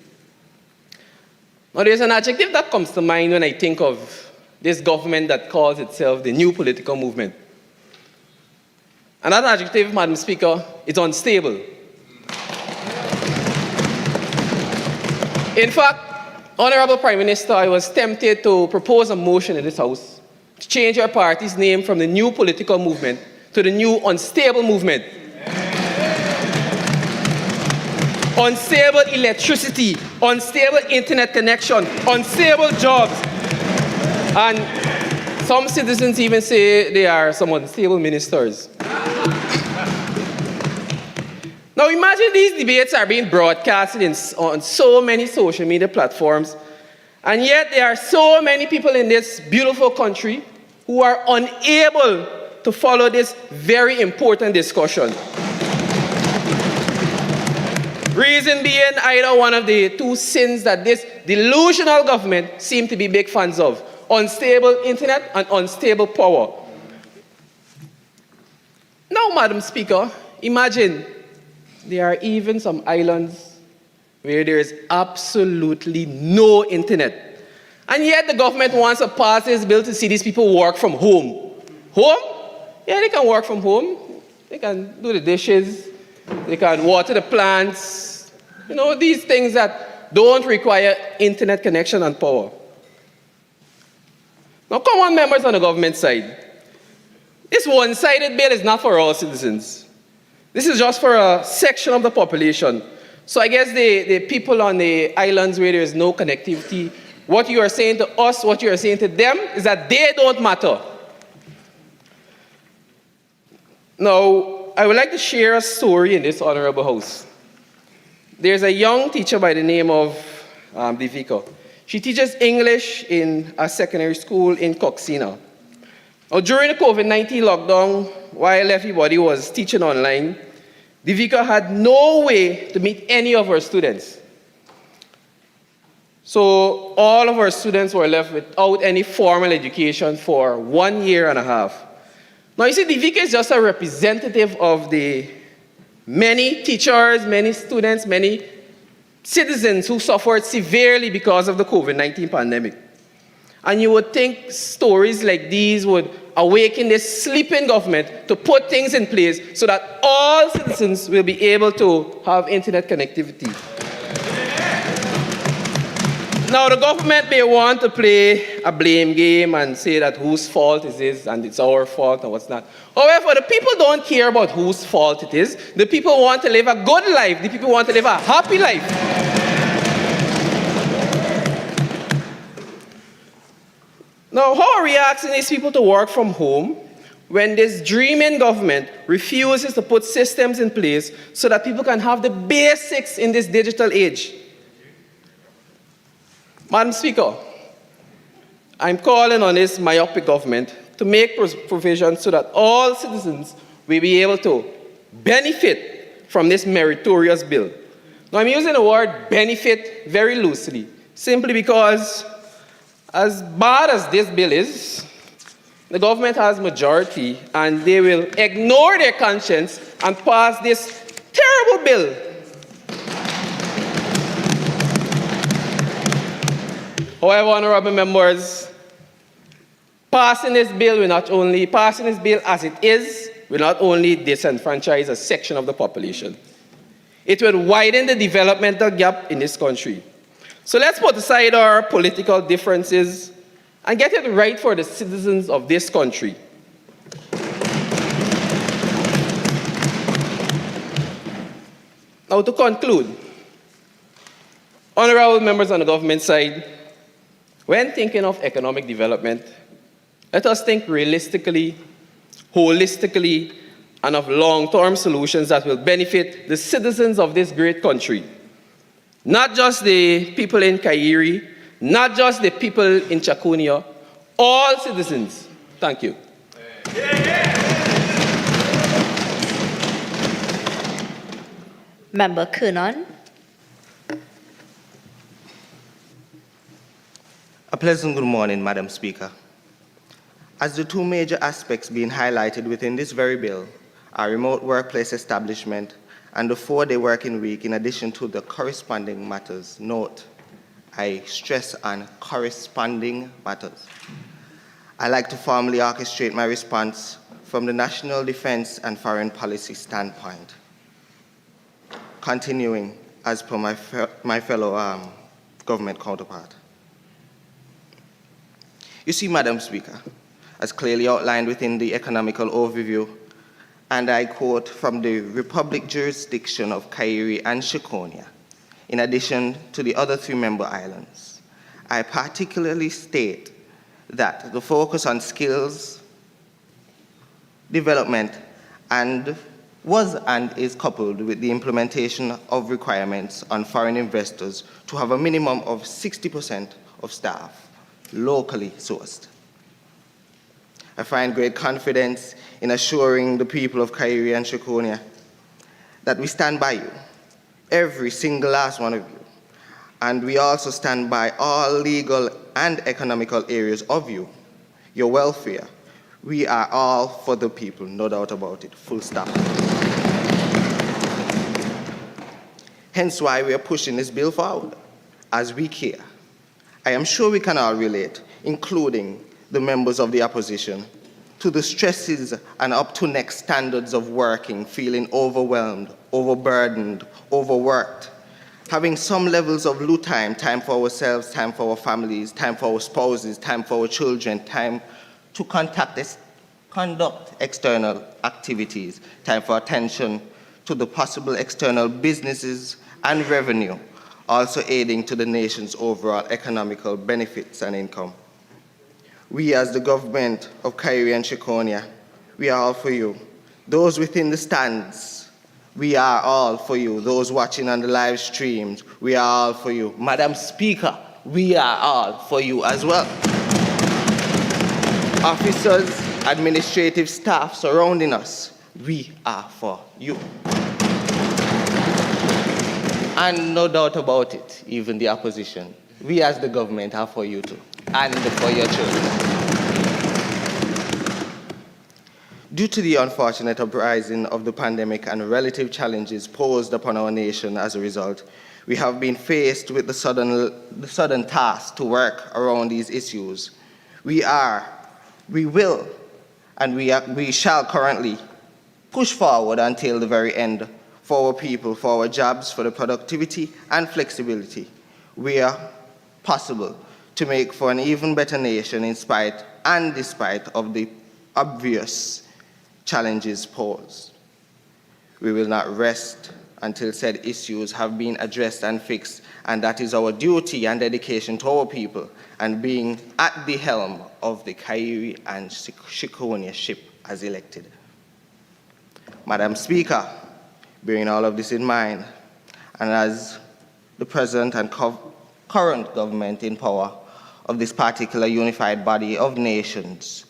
Now, there's an adjective that comes to mind when I think of this government that calls itself the new political movement. And that adjective, Madam Speaker, is unstable. In fact, Honourable Prime Minister, I was tempted to propose a motion in this House to change our party's name from the new political movement to the new unstable movement. Unstable electricity, unstable internet connection, unstable jobs. And some citizens even say they are some unstable ministers. Now imagine these debates are being broadcasted on so many social media platforms, and yet there are so many people in this beautiful country who are unable to follow this very important discussion. Reason being either one of the two sins that this delusional government seems to be big fans of: unstable internet and unstable power. Now, Madam Speaker, imagine there are even some islands where there is absolutely no internet. And yet the government wants to pass this bill to see these people work from home. Home? Yeah, they can work from home. They can do the dishes. They can water the plants. You know, these things that don't require internet connection and power. Now, come on, members on the government side. This one-sided bill is not for all citizens. This is just for a section of the population. So I guess the people on the islands where there is no connectivity, what you are saying to us, what you are saying to them, is that they don't matter. Now, I would like to share a story in this honorable house. There's a young teacher by the name of Divika. She teaches English in a secondary school in Coxina. Now, during the COVID-19 lockdown, while everybody was teaching online, Divika had no way to meet any of her students. So all of our students were left without any formal education for 1 year and a half. Now you see, Divika is just a representative of the many teachers, many students, many citizens who suffered severely because of the COVID-19 pandemic. And you would think stories like these would awaken this sleeping government to put things in place so that all citizens will be able to have internet connectivity. Now, the government may want to play a blame game and say that whose fault is this and it's our fault and what's not. However, the people don't care about whose fault it is. The people want to live a good life. The people want to live a happy life. Now, how are we asking these people to work from home when this dreaming government refuses to put systems in place so that people can have the basics in this digital age? Madam Speaker, I'm calling on this myopic government to make provisions so that all citizens will be able to benefit from this meritorious bill. Now, I'm using the word benefit very loosely, simply because as bad as this bill is, the government has majority and they will ignore their conscience and pass this terrible bill. However, honorable members, passing this bill as it is will not only disenfranchise a section of the population, it will widen the developmental gap in this country. So let's put aside our political differences and get it right for the citizens of this country. Now, to conclude, honorable members on the government side, when thinking of economic development, let us think realistically, holistically, and of long-term solutions that will benefit the citizens of this great country. Not just the people in Kairi, not just the people in Chakunia, all citizens. Thank you. Member Kernan. A pleasant good morning, Madam Speaker. As the two major aspects being highlighted within this very bill are remote workplace establishment and the 4-day working week, in addition to the corresponding matters, note, I stress on corresponding matters. I like to formally orchestrate my response from the national defense and foreign policy standpoint. Continuing as per my fellow government counterpart. You see, Madam Speaker, as clearly outlined within the economical overview, and I quote from the Republic jurisdiction of Kairi and Shikonia, in addition to the other 3 member islands, I particularly state that the focus on skills development was and is coupled with the implementation of requirements on foreign investors to have a minimum of 60% of staff locally sourced. I find great confidence in assuring the people of Kairi and Shikonia that we stand by you, every single last one of you, and we also stand by all legal and economical areas of you, your welfare. We are all for the people, no doubt about it, full stop. Hence why we are pushing this bill forward, as we care. I am sure we can all relate, including the members of the opposition, to the stresses and up-to-neck standards of working, feeling overwhelmed, overburdened, overworked, having some levels of loot time for ourselves, time for our families, time for our spouses, time for our children, time to conduct external activities, time for attention to the possible external businesses and revenue, also aiding to the nation's overall economical benefits and income. We as the government of Kairi and Shikonia, we are all for you. those within the stands, we are all for you. Those watching on the live streams, we are all for you. Madam Speaker, we are all for you as well. Officers, administrative staff surrounding us, we are for you. And no doubt about it, even the opposition, we as the government are for you too, and for your children. Due to the unfortunate uprising of the pandemic and relative challenges posed upon our nation as a result, we have been faced with the sudden task to work around these issues. We will, and we shall currently push forward until the very end for our people, for our jobs, for the productivity and flexibility where possible to make for an even better nation in spite and despite of the obvious challenges posed. We will not rest until said issues have been addressed and fixed, and that is our duty and dedication to our people and being at the helm of the Kairi and Shikonia ship as elected. Madam Speaker, bearing all of this in mind, and as the present and current government in power of this particular unified body of nations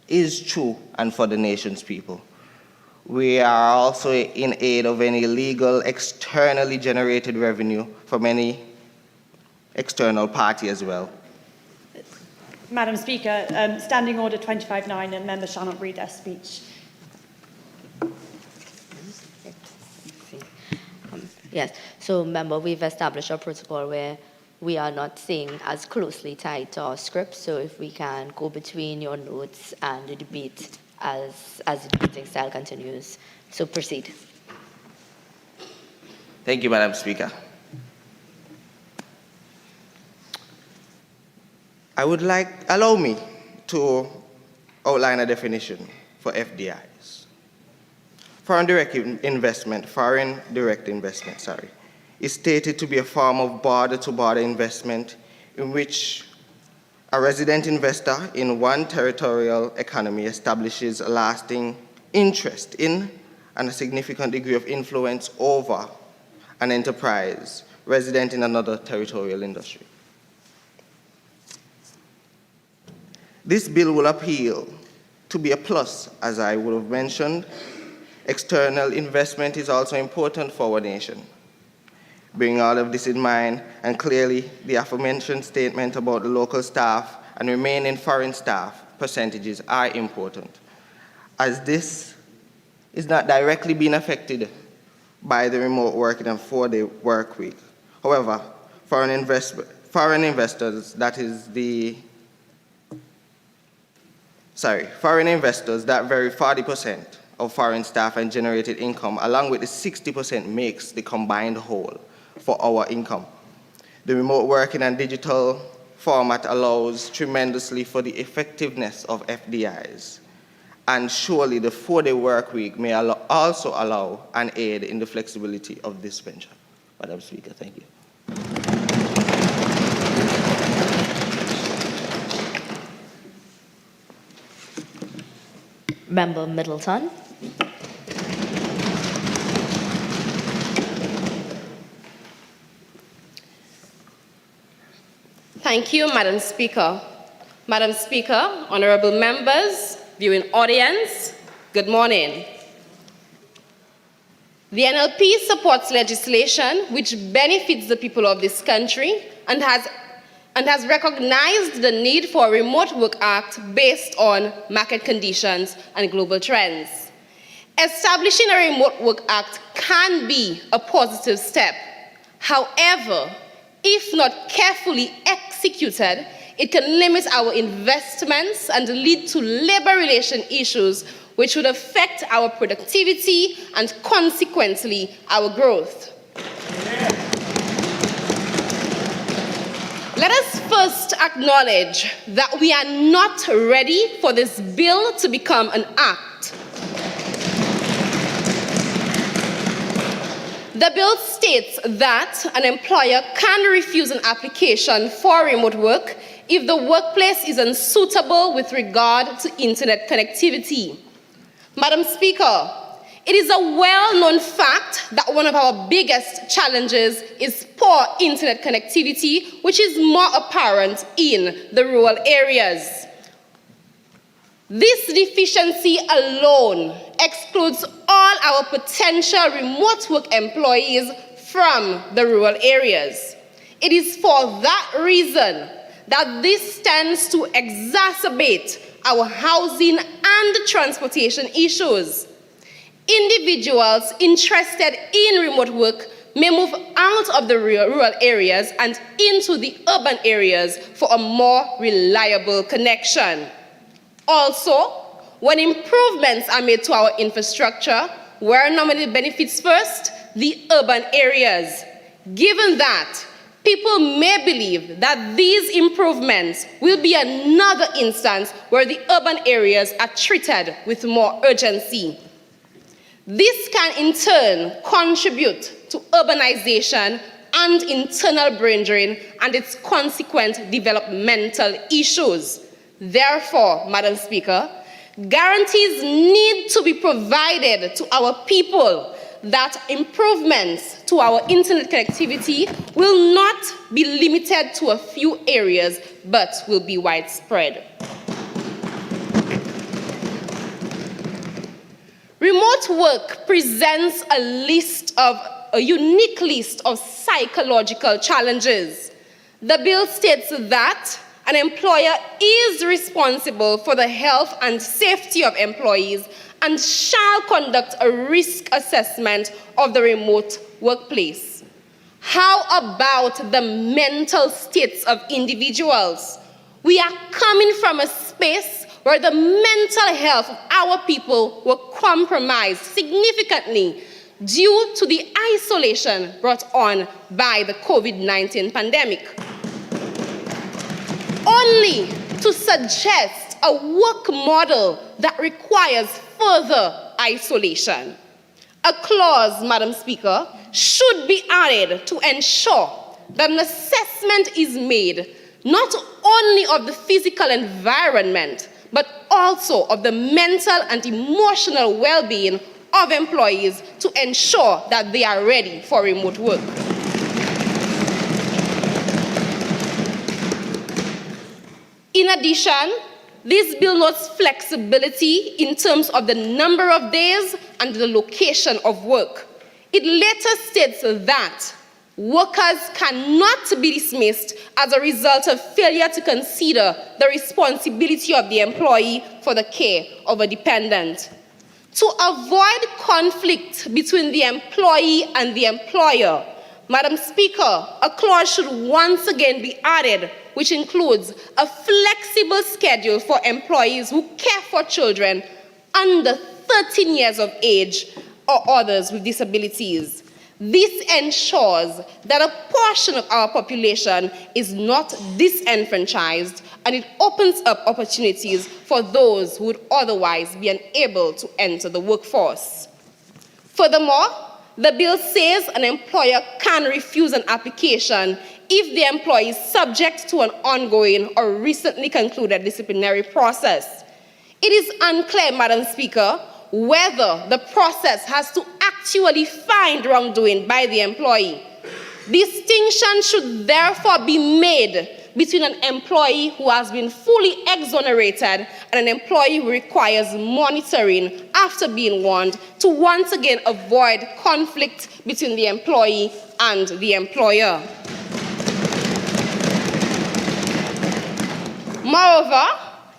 is true and for the nation's people, we are also in aid of any legal externally generated revenue from any external party as well. Madam Speaker, Standing Order 25.9, and members shall not read their speech. Yes, so member, we've established a protocol where we are not staying as closely tied to our script, so if we can go between your notes and the debate as the debating style continues. So proceed. Thank you, Madam Speaker. Allow me to outline a definition for FDIs. Foreign direct investment, is stated to be a form of border-to-border investment in which a resident investor in one territorial economy establishes a lasting interest in and a significant degree of influence over an enterprise resident in another territorial industry. This bill will appeal to be a plus, as I would have mentioned. External investment is also important for our nation. Bearing all of this in mind, and clearly the aforementioned statement about the local staff and remaining foreign staff percentages are important, as this is not directly being affected by the remote working and 4-day work week. However, foreign investors, foreign investors that vary 40% of foreign staff and generated income, along with the 60% makes the combined whole for our income. The remote working and digital format allows tremendously for the effectiveness of FDIs. And surely the 4-day work week may also allow and aid in the flexibility of this venture. Madam Speaker, thank you. Member Middleton. Thank you, Madam Speaker. Madam Speaker, honorable members, viewing audience, good morning. The NLP supports legislation which benefits the people of this country and has recognized the need for a Remote Work Act based on market conditions and global trends. Establishing a Remote Work Act can be a positive step. However, if not carefully executed, it can limit our investments and lead to labor relation issues which would affect our productivity and consequently our growth. Let us first acknowledge that we are not ready for this bill to become an act. The bill states that an employer can refuse an application for remote work if the workplace is unsuitable with regard to internet connectivity. Madam Speaker, it is a well-known fact that one of our biggest challenges is poor internet connectivity, which is more apparent in the rural areas. This deficiency alone excludes all our potential remote work employees from the rural areas. It is for that reason that this tends to exacerbate our housing and transportation issues. Individuals interested in remote work may move out of the rural areas and into the urban areas for a more reliable connection. Also, when improvements are made to our infrastructure, where normally benefits first? The urban areas. Given that, people may believe that these improvements will be another instance where the urban areas are treated with more urgency. This can in turn contribute to urbanization and internal brain drain and its consequent developmental issues. Therefore, Madam Speaker, guarantees need to be provided to our people that improvements to our internet connectivity will not be limited to a few areas, but will be widespread. Remote work presents a unique list of psychological challenges. The bill states that an employer is responsible for the health and safety of employees and shall conduct a risk assessment of the remote workplace. How about the mental states of individuals? We are coming from a space where the mental health of our people were compromised significantly due to the isolation brought on by the COVID-19 pandemic. Only to suggest a work model that requires further isolation. A clause, Madam Speaker, should be added to ensure that an assessment is made not only of the physical environment, but also of the mental and emotional well-being of employees to ensure that they are ready for remote work. In addition, this bill notes flexibility in terms of the number of days and the location of work. It later states that workers cannot be dismissed as a result of failure to consider the responsibility of the employee for the care of a dependent. To avoid conflict between the employee and the employer, Madam Speaker, a clause should once again be added, which includes a flexible schedule for employees who care for children under 13 years of age or others with disabilities. This ensures that a portion of our population is not disenfranchised, and it opens up opportunities for those who would otherwise be unable to enter the workforce. Furthermore, the bill says an employer can refuse an application if the employee is subject to an ongoing or recently concluded disciplinary process. It is unclear, Madam Speaker, whether the process has to actually find wrongdoing by the employee. Distinction should therefore be made between an employee who has been fully exonerated and an employee who requires monitoring after being warned to once again avoid conflict between the employee and the employer. Moreover,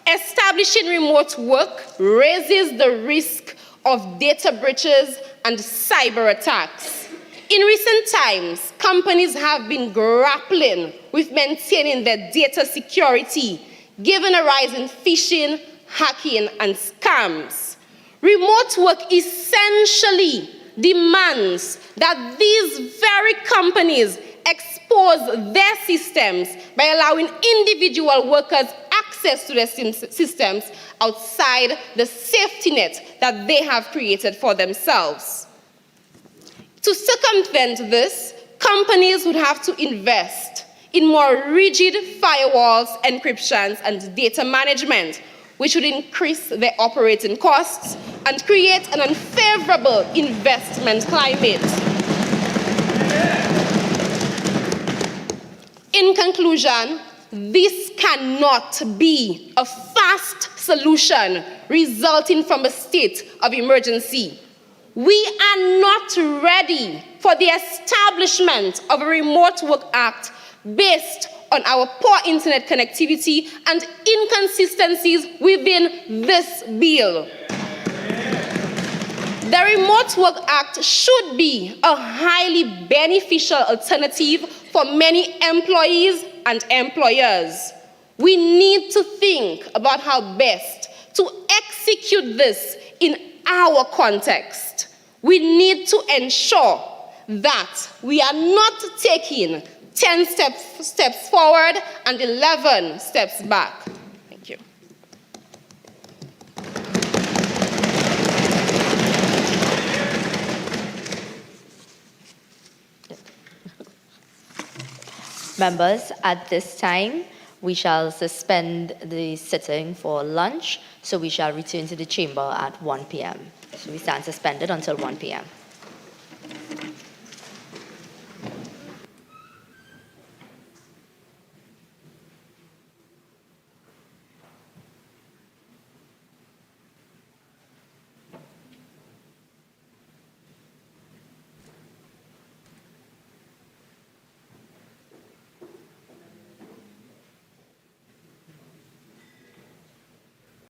establishing remote work raises the risk of data breaches and cyber attacks. In recent times, companies have been grappling with maintaining their data security, given a rise in phishing, hacking, and scams. Remote work essentially demands that these very companies expose their systems by allowing individual workers access to their systems outside the safety net that they have created for themselves. To circumvent this, companies would have to invest in more rigid firewalls, encryptions, and data management, which would increase their operating costs and create an unfavorable investment climate. In conclusion, this cannot be a fast solution resulting from a state of emergency. We are not ready for the establishment of a Remote Work Act based on our poor internet connectivity and inconsistencies within this bill. The Remote Work Act should be a highly beneficial alternative for many employees and employers. We need to think about how best to execute this in our context. We need to ensure that we are not taking 10 steps forward and 11 steps back. Thank you. Members, at this time, we shall suspend the sitting for lunch, so we shall return to the chamber at 1 p.m. So we stand suspended until 1 p.m.